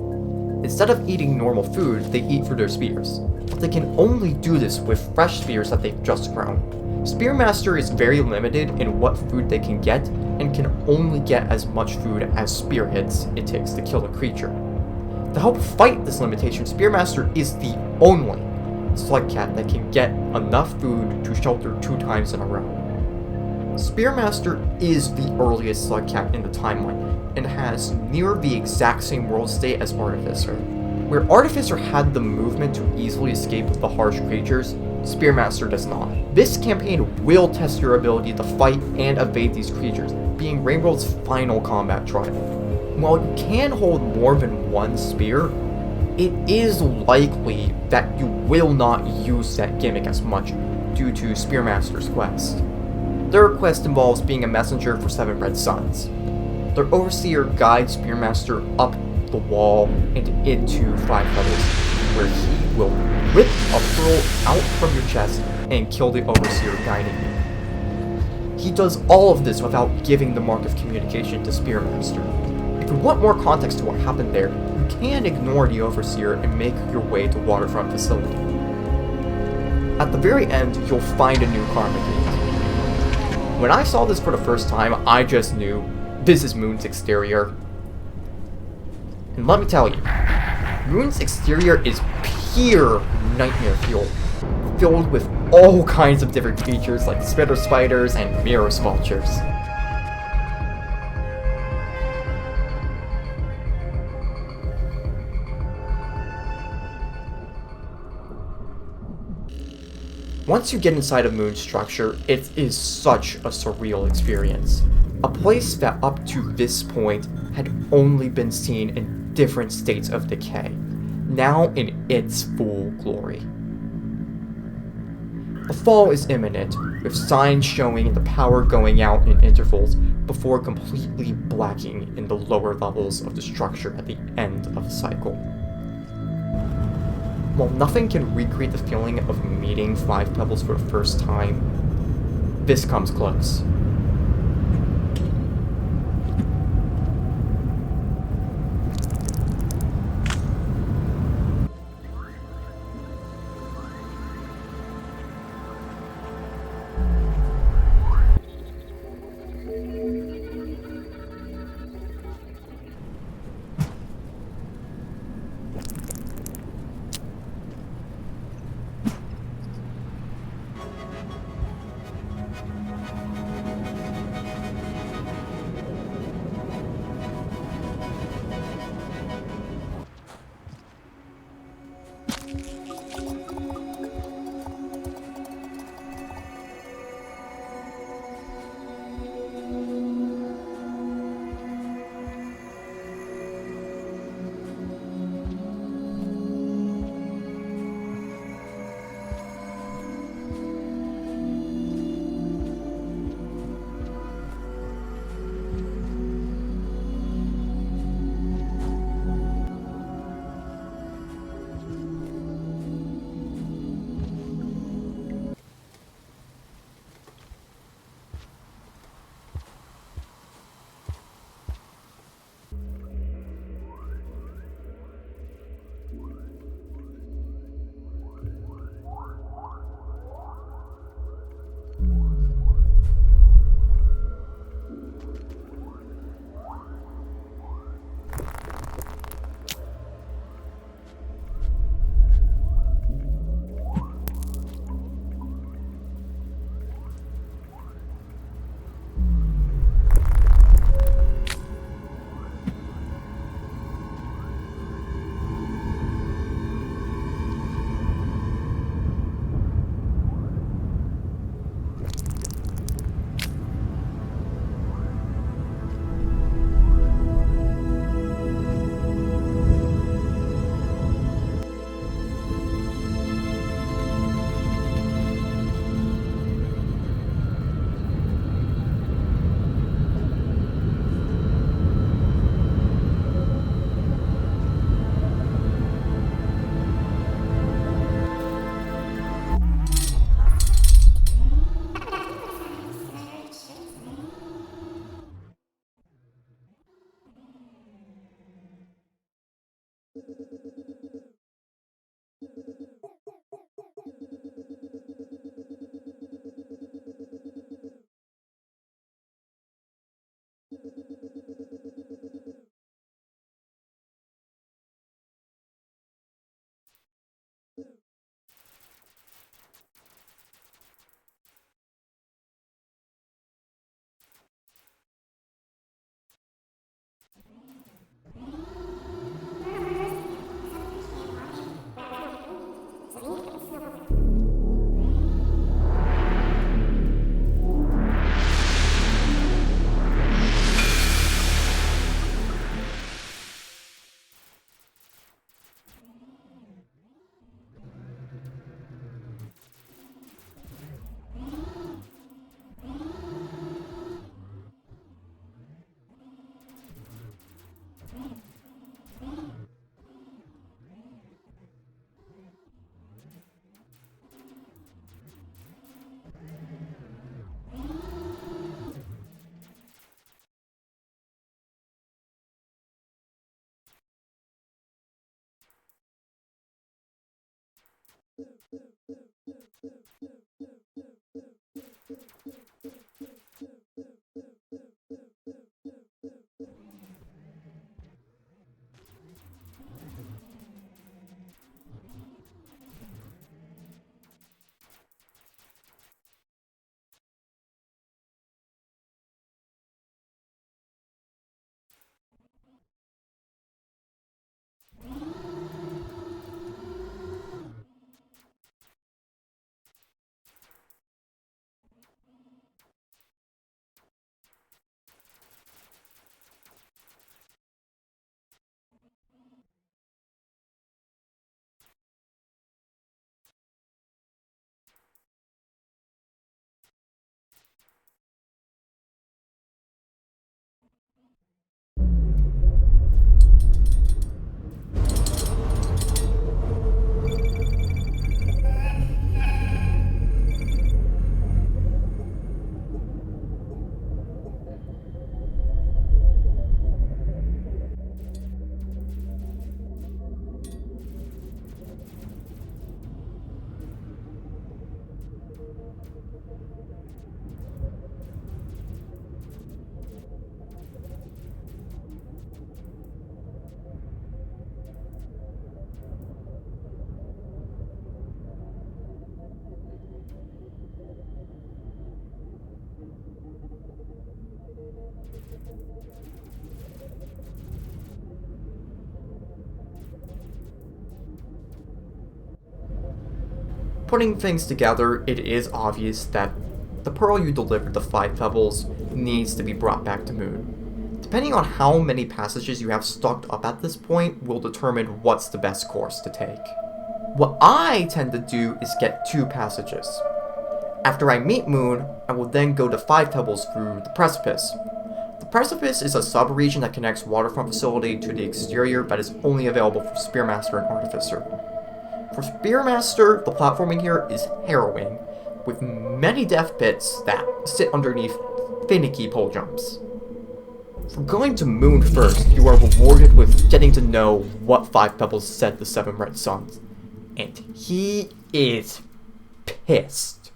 Instead of eating normal food, they eat through their spears, but they can only do this with fresh spears that they've just grown. Spearmaster is very limited in what food they can get, and can only get as much food as spear hits it takes to kill a creature. To help fight this limitation, Spearmaster is the only Slugcat that can get enough food to shelter 2 times in a row. Spearmaster is the earliest Slugcat in the timeline, and has near the exact same world state as Artificer. Where Artificer had the movement to easily escape the harsh creatures, Spearmaster does not. This campaign will test your ability to fight and evade these creatures, being Rainbow's final combat trial. While you can hold more than 1 spear, it is likely that you will not use that gimmick as much due to Spearmaster's quest. Their quest involves being a messenger for 7 Red Suns. Their Overseer guides Spearmaster up the wall and into 5 Feathers, where he will rip a pearl out from your chest and kill the Overseer guiding you. He does all of this without giving the Mark of Communication to Spearmaster. If you want more context to what happened there, you can ignore the Overseer and make your way to Waterfront Facility. At the very end, you'll find a new Karma Gate. When I saw this for the first time, I just knew this is Moon's exterior. And let me tell you, Moon's exterior is pure nightmare fuel, filled with all kinds of different features like spitter spiders and mirror vultures. Once you get inside of Moon's structure, it is such a surreal experience. A place that up to this point had only been seen in different states of decay, now in its full glory. The fall is imminent, with signs showing the power going out in intervals before completely blacking in the lower levels of the structure at the end of the cycle. While nothing can recreate the feeling of meeting Five Pebbles for the first time, this comes close. Putting things together, it is obvious that the pearl you delivered to Five Pebbles needs to be brought back to Moon. Depending on how many passages you have stocked up at this point will determine what's the best course to take. What I tend to do is get 2 passages. After I meet Moon, I will then go to Five Pebbles through the Precipice. The Precipice is a sub-region that connects Waterfront Facility to the exterior that is only available for Spearmaster and Artificer. For Spearmaster, the platforming here is harrowing, with many death pits that sit underneath finicky pole jumps. For going to Moon first, you are rewarded with getting to know what Five Pebbles said to Seven Red Suns, and he is pissed.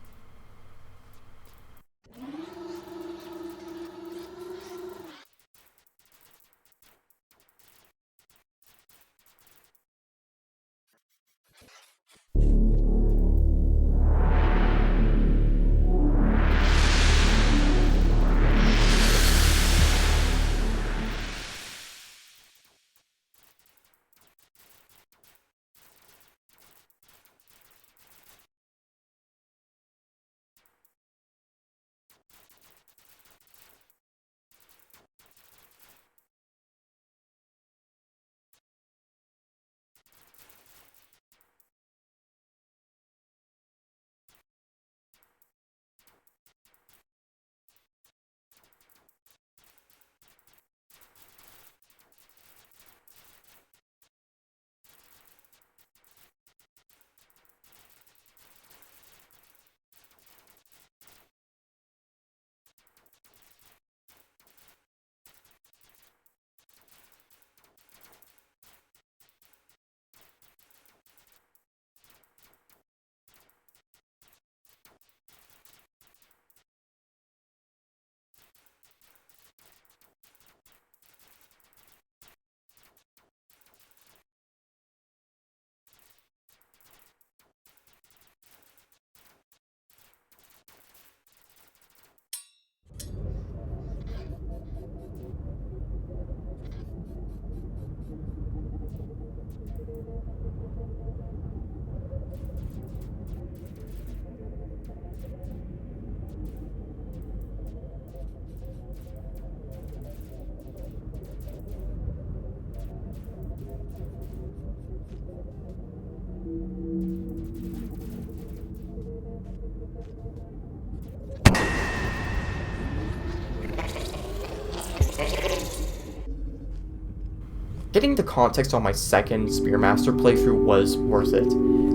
Getting the context on my second Spearmaster playthrough was worth it,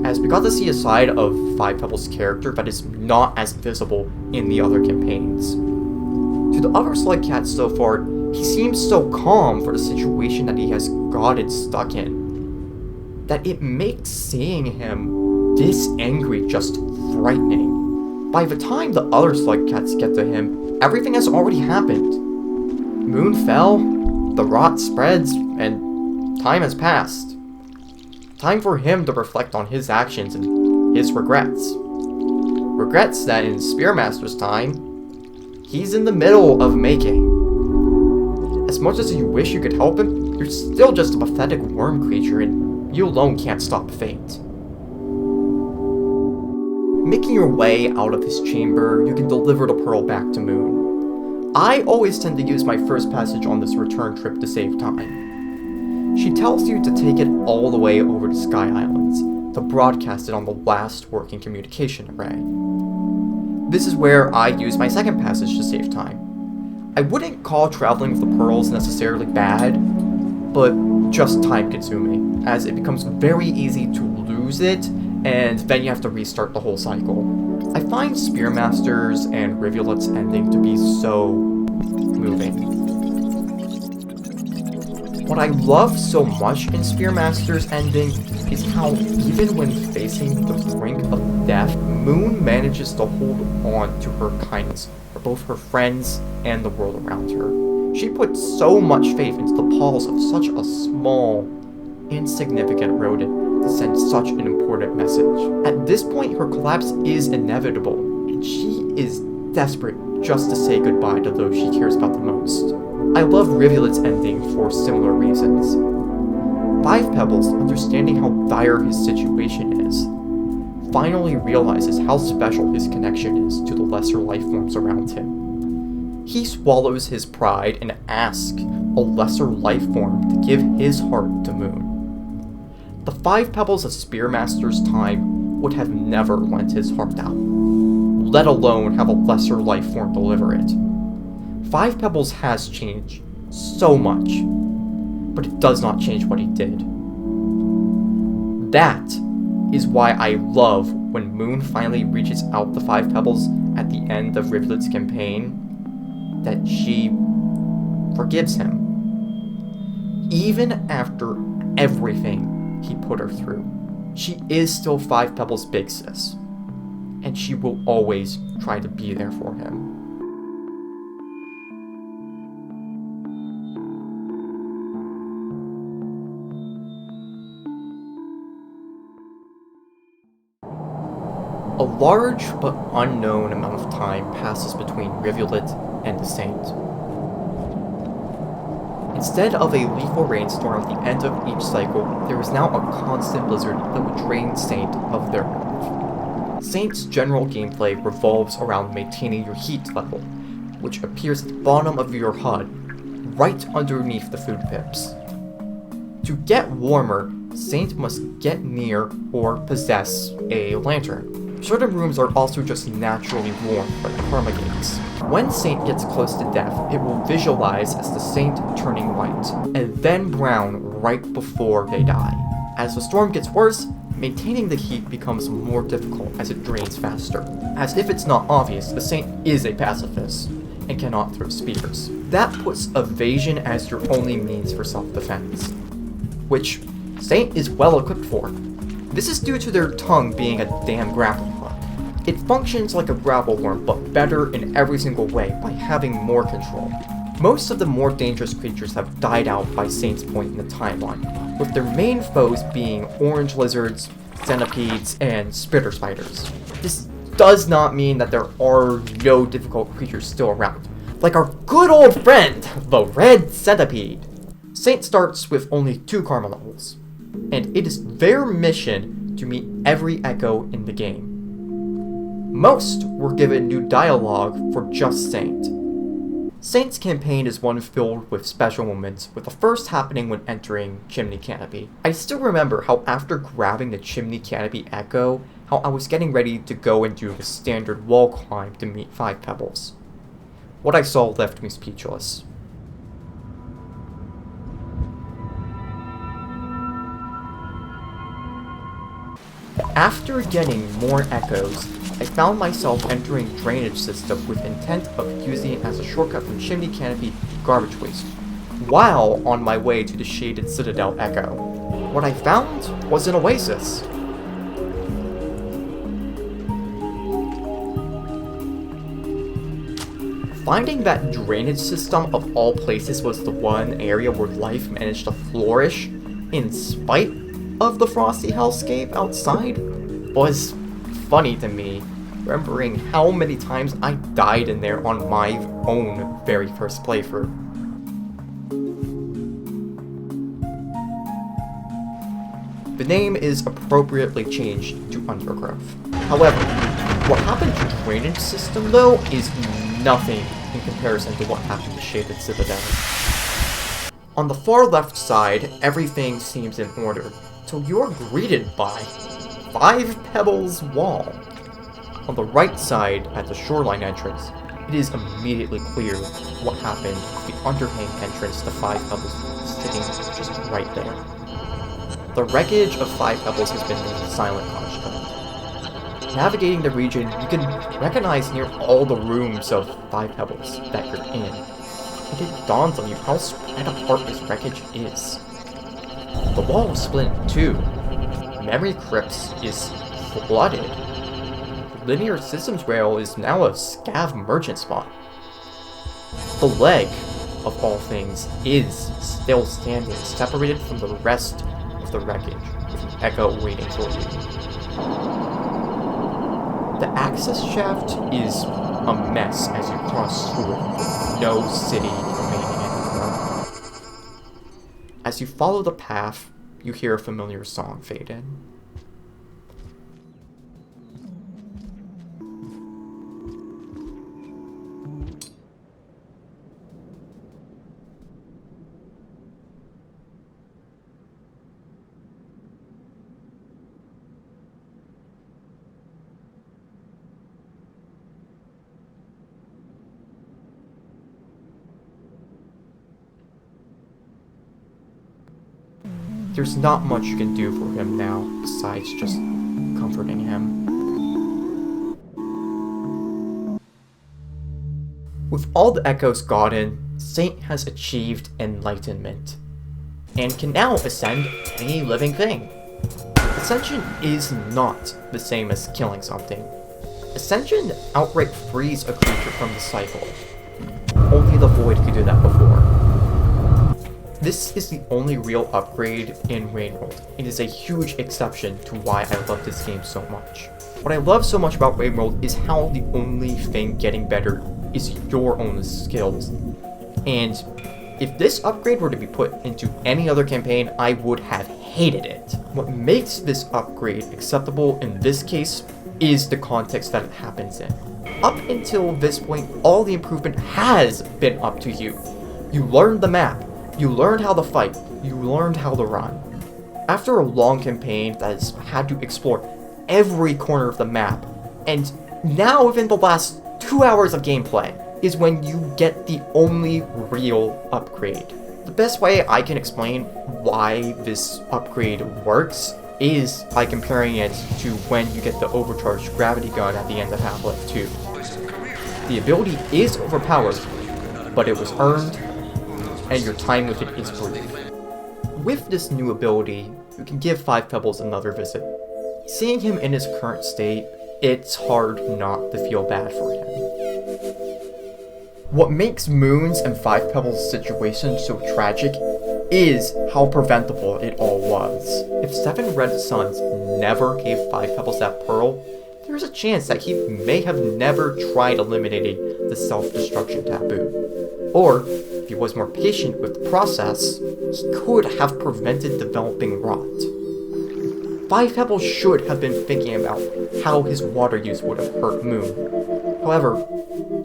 as we got to see a side of Five Pebbles' character that is not as visible in the other campaigns. To the other Slug Cats so far, he seems so calm for the situation that he has gotten stuck in, that it makes seeing him this angry just frightening. By the time the other Slug Cats get to him, everything has already happened. Moon fell, the rot spreads, and time has passed. Time for him to reflect on his actions and his regrets. Regrets that in Spearmaster's time, he's in the middle of making. As much as you wish you could help him, you're still just a pathetic worm creature and you alone can't stop fate. Making your way out of his chamber, you can deliver the pearl back to Moon. I always tend to use my first passage on this return trip to save time. She tells you to take it all the way over to Sky Islands, to broadcast it on the last working communication array. This is where I use my second passage to save time. I wouldn't call traveling with the pearls necessarily bad, but just time-consuming, as it becomes very easy to lose it, and then you have to restart the whole cycle. I find Spearmaster's and Rivulet's ending to be so moving. What I love so much in Spearmaster's ending is how even when facing the brink of death, Moon manages to hold on to her kindness for both her friends and the world around her. She puts so much faith into the paws of such a small, insignificant rodent to send such an important message. At this point, her collapse is inevitable, and she is desperate just to say goodbye to those she cares about the most. I love Rivulet's ending for similar reasons. Five Pebbles, understanding how dire his situation is, finally realizes how special his connection is to the lesser life forms around him. He swallows his pride and asks a lesser life form to give his heart to Moon. The 5 Pebbles of Spearmaster's time would have never lent his heart out, let alone have a lesser life form deliver it. 5 Pebbles has changed so much, but it does not change what he did. That is why I love when Moon finally reaches out the 5 Pebbles at the end of Rivulet's campaign, that she forgives him. Even after everything he put her through, she is still 5 Pebbles' big sis, and she will always try to be there for him. A large but unknown amount of time passes between Rivulet and the Saint. Instead of a lethal rainstorm at the end of each cycle, there is now a constant blizzard that would drain Saint of their nerve. Saint's general gameplay revolves around maintaining your heat level, which appears at the bottom of your HUD, right underneath the food pips. To get warmer, Saint must get near or possess a lantern. Certain rooms are also just naturally warm by the karma gates. When Saint gets close to death, it will visualize as the Saint turning white, and then brown right before they die. As the storm gets worse, maintaining the heat becomes more difficult as it drains faster. As if it's not obvious, the Saint is a pacifist and cannot throw spears. That puts evasion as your only means for self-defense, which Saint is well equipped for. This is due to their tongue being a damn grappling hook. It functions like a grapple worm, but better in every single way by having more control. Most of the more dangerous creatures have died out by Saint's point in the timeline, with their main foes being orange lizards, centipedes, and spitter spiders. This does not mean that there are no difficult creatures still around, like our good old friend, the red centipede. Saint starts with only 2 karma levels, and it is their mission to meet every echo in the game. Most were given new dialogue for just Saint. Saint's campaign is one filled with special moments, with the first happening when entering Chimney Canopy. I still remember how after grabbing the Chimney Canopy Echo, how I was getting ready to go and do the standard wall climb to meet 5 Pebbles. What I saw left me speechless. After getting more echoes, I found myself entering Drainage System with intent of using it as a shortcut from Chimney Canopy Garbage Waste, while on my way to the Shaded Citadel Echo. What I found was an oasis. Finding that Drainage System of all places was the one area where life managed to flourish in spite of the frosty hellscape outside was funny to me, remembering how many times I died in there on my own very first playthrough. The name is appropriately changed to Undergrowth. However, what happened to Drainage System though is nothing in comparison to what happened to Shaded Citadel. On the far left side, everything seems in order, till you're greeted by 5 Pebbles Wall. On the right side, at the shoreline entrance, it is immediately clear what happened with the underhang entrance to 5 Pebbles sitting just right there. The wreckage of 5 Pebbles has been named Silent Construct. Navigating the region, you can recognize near all the rooms of 5 Pebbles that you're in, and it dawns on you how spread apart this wreckage is. The wall is split in 2. Memory Crypts is flooded. Linear Systems Rail is now a scav merchant spot. The leg, of all things, is still standing, separated from the rest of the wreckage, with an echo waiting for you. The access shaft is a mess as you cross through it, with no city remaining anymore. As you follow the path, you hear a familiar song fade in. there's not much you can do for him now, besides just comforting him. With all the echoes gotten, Saint has achieved enlightenment, and can now ascend any living thing. Ascension is not the same as killing something. Ascension outright frees a creature from the cycle. Only the Void could do that before. This is the only real upgrade in Rainworld. It is a huge exception to why I love this game so much. What I love so much about Rainworld is how the only thing getting better is your own skills. And if this upgrade were to be put into any other campaign, I would have hated it. What makes this upgrade acceptable in this case is the context that it happens in. Up until this point, all the improvement has been up to you. You learned the map, you learned how to fight, you learned how to run. After a long campaign that has had to explore every corner of the map, and now within the last 2 hours of gameplay, is when you get the only real upgrade. The best way I can explain why this upgrade works is by comparing it to when you get the overcharged gravity gun at the end of Half-Life 2. The ability is overpowered, but it was earned, and your time with it is brief. With this new ability, you can give Five Pebbles another visit. Seeing him in his current state, it's hard not to feel bad for him. What makes Moon's and Five Pebbles' situation so tragic is how preventable it all was. If Seven Red Suns never gave Five Pebbles that pearl, there's a chance that he may have never tried eliminating the self-destruction taboo. Or, if he was more patient with the process, he could have prevented developing rot. Five Pebbles should have been thinking about how his water use would have hurt Moon. However,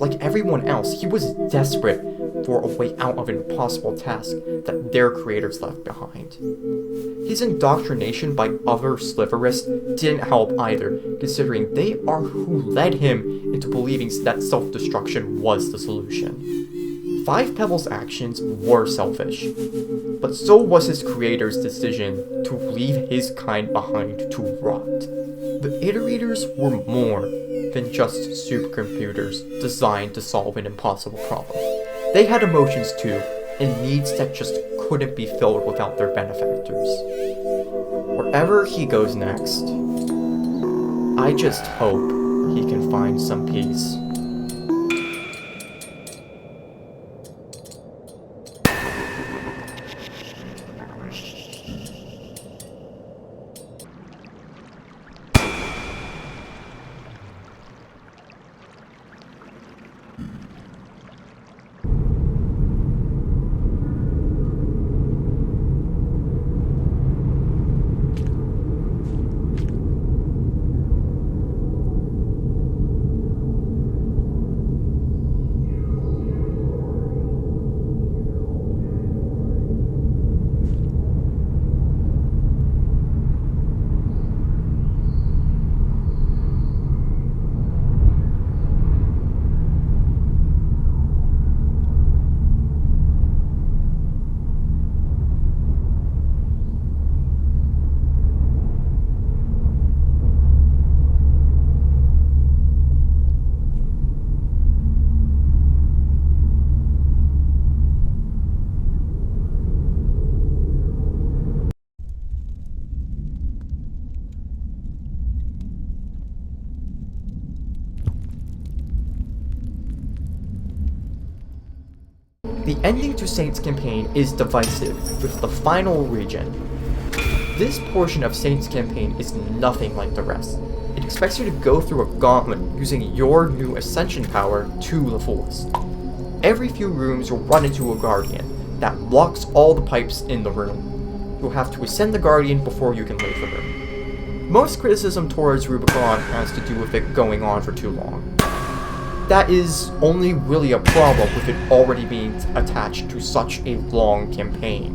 like everyone else, he was desperate for a way out of an impossible task that their creators left behind. His indoctrination by other Sliverists didn't help either, considering they are who led him into believing that self-destruction was the solution. Five Pebbles' actions were selfish, but so was his creator's decision to leave his kind behind to rot. The Iterators were more than just supercomputers designed to solve an impossible problem. They had emotions too, and needs that just couldn't be filled without their benefactors. Wherever he goes next, I just hope he can find some peace. The ending to Saint's campaign is divisive, with the final region. This portion of Saint's campaign is nothing like the rest. It expects you to go through a gauntlet using your new Ascension power to the fullest. Every few rooms you'll run into a Guardian that blocks all the pipes in the room. You'll have to ascend the Guardian before you can leave the room. Most criticism towards Rubicon has to do with it going on for too long. That is only really a problem with it already being attached to such a long campaign.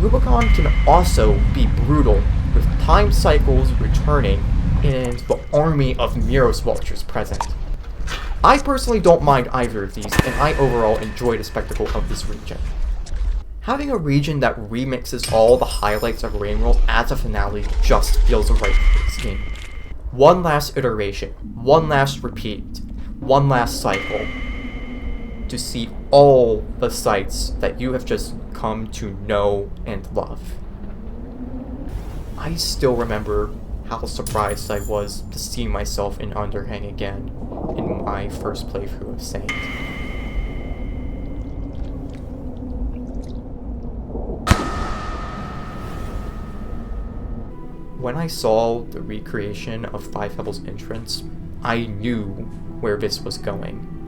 Rubicon can also be brutal, with time cycles returning and the army of Miros Vultures present. I personally don't mind either of these, and I overall enjoy the spectacle of this region. Having a region that remixes all the highlights of Rainworld as a finale just feels right for this game. One last iteration, one last repeat, one last cycle to see all the sights that you have just come to know and love. I still remember how surprised I was to see myself in Underhang again in my first playthrough of Saint. When I saw the recreation of Five Pebbles entrance, I knew where this was going.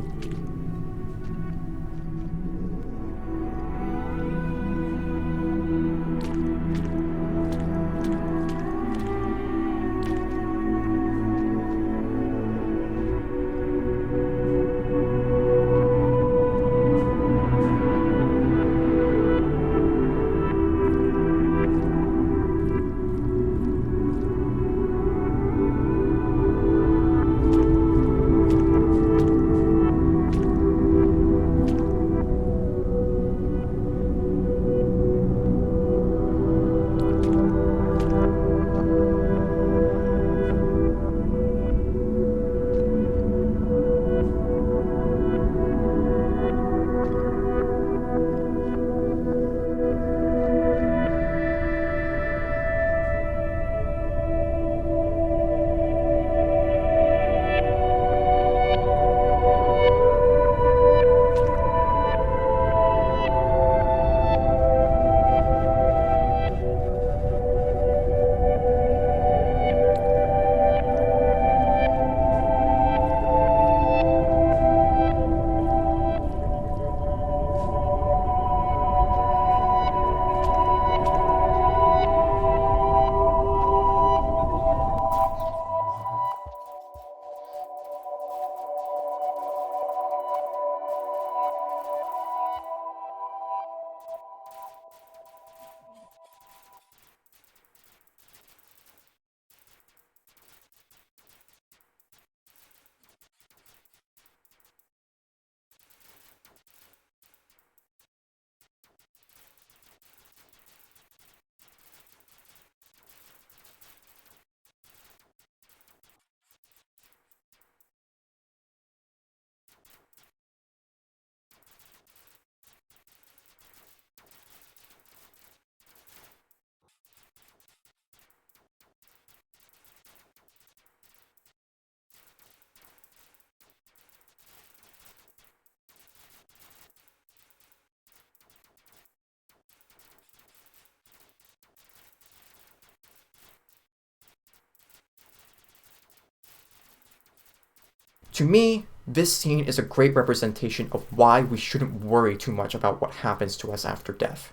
To me, this scene is a great representation of why we shouldn't worry too much about what happens to us after death.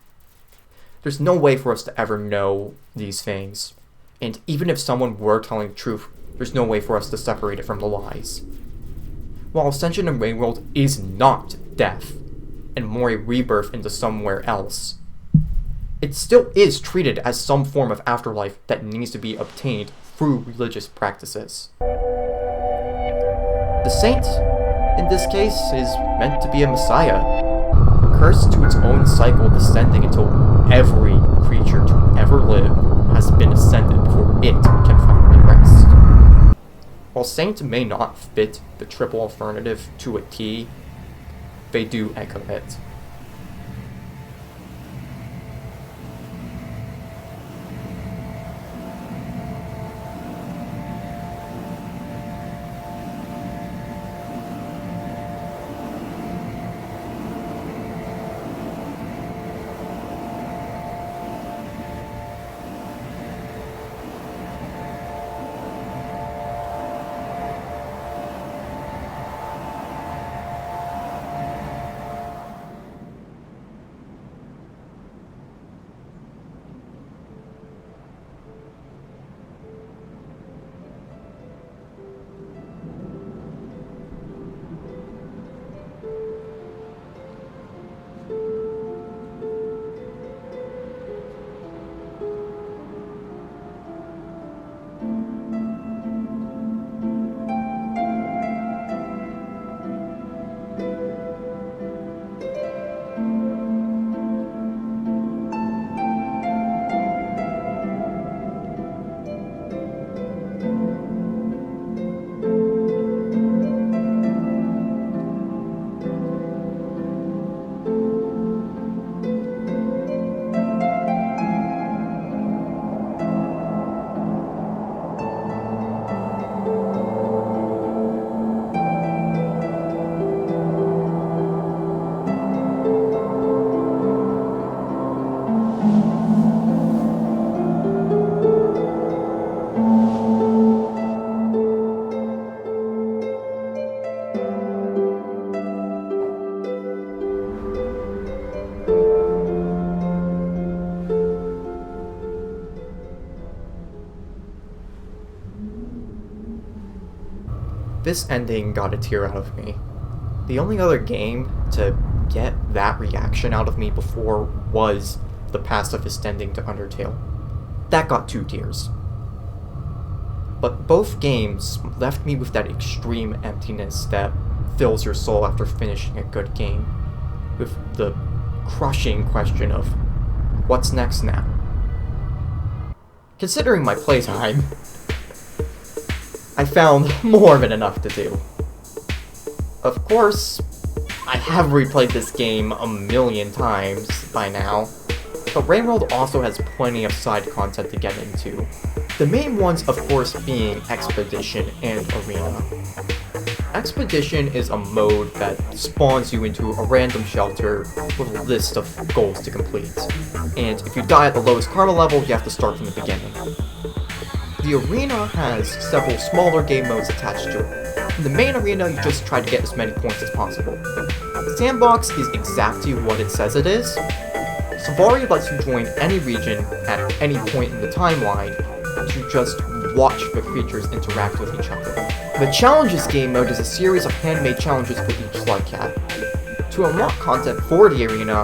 There's no way for us to ever know these things, and even if someone were telling the truth, there's no way for us to separate it from the lies. While Ascension in Rainworld is not death, and more a rebirth into somewhere else, it still is treated as some form of afterlife that needs to be obtained through religious practices. The saint, in this case, is meant to be a messiah, cursed to its own cycle descending until every creature to ever live has been ascended before it can finally rest. While saint may not fit the triple alternative to a T, they do echo it. This ending got a tear out of me. The only other game to get that reaction out of me before was the pacifist ending to Undertale. That got 2 tears. But both games left me with that extreme emptiness that fills your soul after finishing a good game, with the crushing question of, what's next now? Considering my playtime, I found more than enough to do. Of course, I have replayed this game a million times by now, but RainWorld also has plenty of side content to get into. The main ones, of course, being Expedition and Arena. Expedition is a mode that spawns you into a random shelter with a list of goals to complete, and if you die at the lowest karma level, you have to start from the beginning. The Arena has several smaller game modes attached to it. In the main arena, you just try to get as many points as possible. The sandbox is exactly what it says it is. Safari lets you join any region at any point in the timeline to just watch the creatures interact with each other. The Challenges game mode is a series of handmade challenges for each Slugcat. To unlock content for the arena,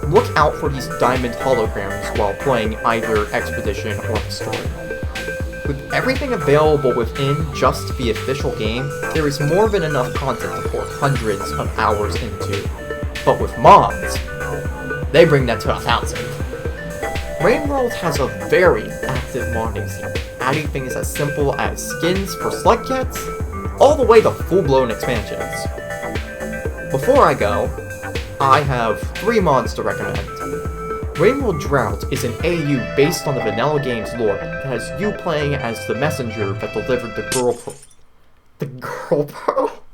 look out for these diamond holograms while playing either Expedition or the story. With everything available within just the official game, there is more than enough content to pour hundreds of hours into. But with mods, they bring that to 1,000. RainWorld has a very active modding scene, adding things as simple as skins for Slugcats, all the way to full-blown expansions. Before I go, I have 3 mods to recommend. RainWorld Drought is an AU based on the Vanilla Games lore that has you playing as the messenger that delivered the girl pearl. The girl pearl?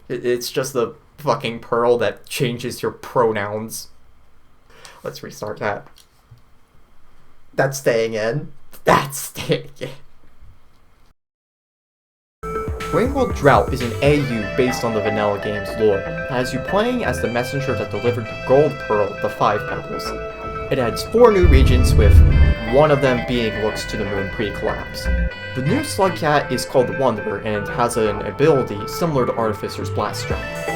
It's just the fucking pearl that changes your pronouns. Let's restart that. That's staying in. That's staying in. RainWorld Drought is an AU based on the Vanilla Games lore, that has you playing as the messenger that delivered the gold pearl, the 5 Pebbles. It adds 4 new regions, with one of them being Looks to the Moon pre-collapse. The new Slugcat is called the Wanderer and has an ability similar to Artificer's Blast Strike.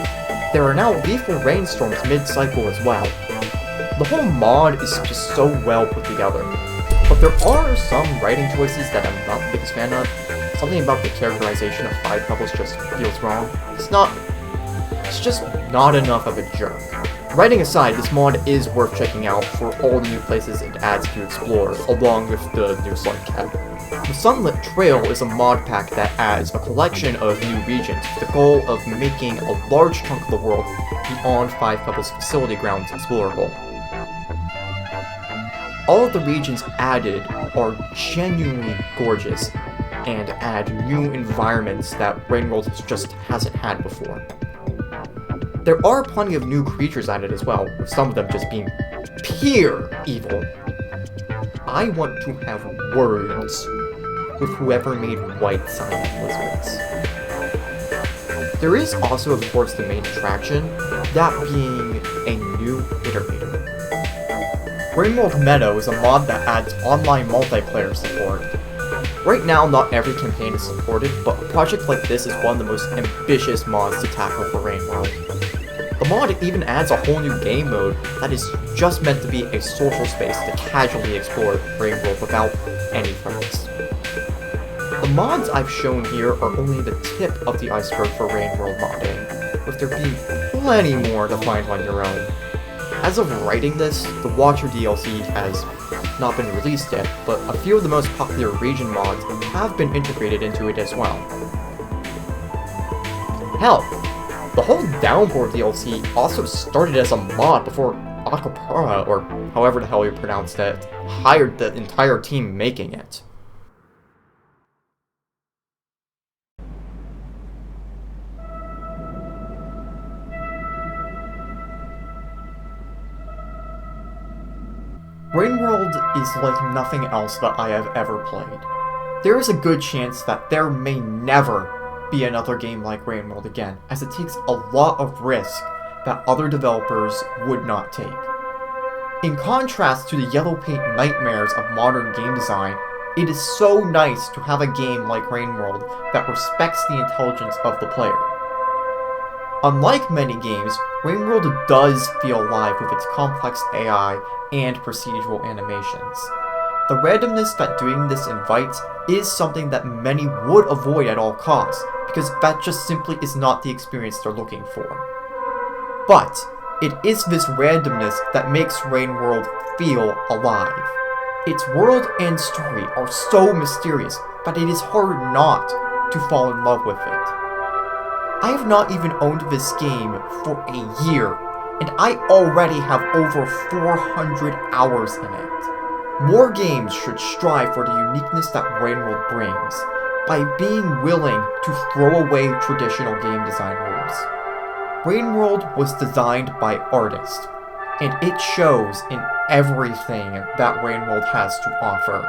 There are now lethal rainstorms mid-cycle as well. The whole mod is just so well put together, but there are some writing choices that I'm not the biggest fan of. Something about the characterization of 5 Pebbles just feels wrong. It's just not enough of a jerk. Writing aside, this mod is worth checking out for all the new places it adds to explore, along with the new Slugcat. The Sunlit Trail is a mod pack that adds a collection of new regions with the goal of making a large chunk of the world beyond 5 Pebbles facility grounds explorable. All of the regions added are genuinely gorgeous, and add new environments that RainWorld just hasn't had before. There are plenty of new creatures added as well, with some of them just being pure evil. I want to have words with whoever made white silent lizards. There is also, of course, the main attraction, that being a new iterator. RainWorld Meadow is a mod that adds online multiplayer support. Right now, not every campaign is supported, but a project like this is one of the most ambitious mods to tackle for RainWorld. The mod even adds a whole new game mode that is just meant to be a social space to casually explore RainWorld without any threats. The mods I've shown here are only the tip of the iceberg for RainWorld modding, with there being plenty more to find on your own. As of writing this, the Watcher DLC has not been released yet, but a few of the most popular region mods have been integrated into it as well. Hell, the whole Downpour DLC also started as a mod before Akapara, or however the hell you pronounced it, hired the entire team making it. RainWorld is like nothing else that I have ever played. There is a good chance that there may never be another game like RainWorld again, as it takes a lot of risk that other developers would not take. In contrast to the yellow paint nightmares of modern game design, it is so nice to have a game like RainWorld that respects the intelligence of the player. Unlike many games, RainWorld does feel alive with its complex AI and procedural animations. The randomness that doing this invites is something that many would avoid at all costs, because that just simply is not the experience they're looking for. But it is this randomness that makes RainWorld feel alive. Its world and story are so mysterious that it is hard not to fall in love with it. I have not even owned this game for a year, and I already have over 400 hours in it. More games should strive for the uniqueness that RainWorld brings, by being willing to throw away traditional game design rules. RainWorld was designed by artists, and it shows in everything that RainWorld has to offer.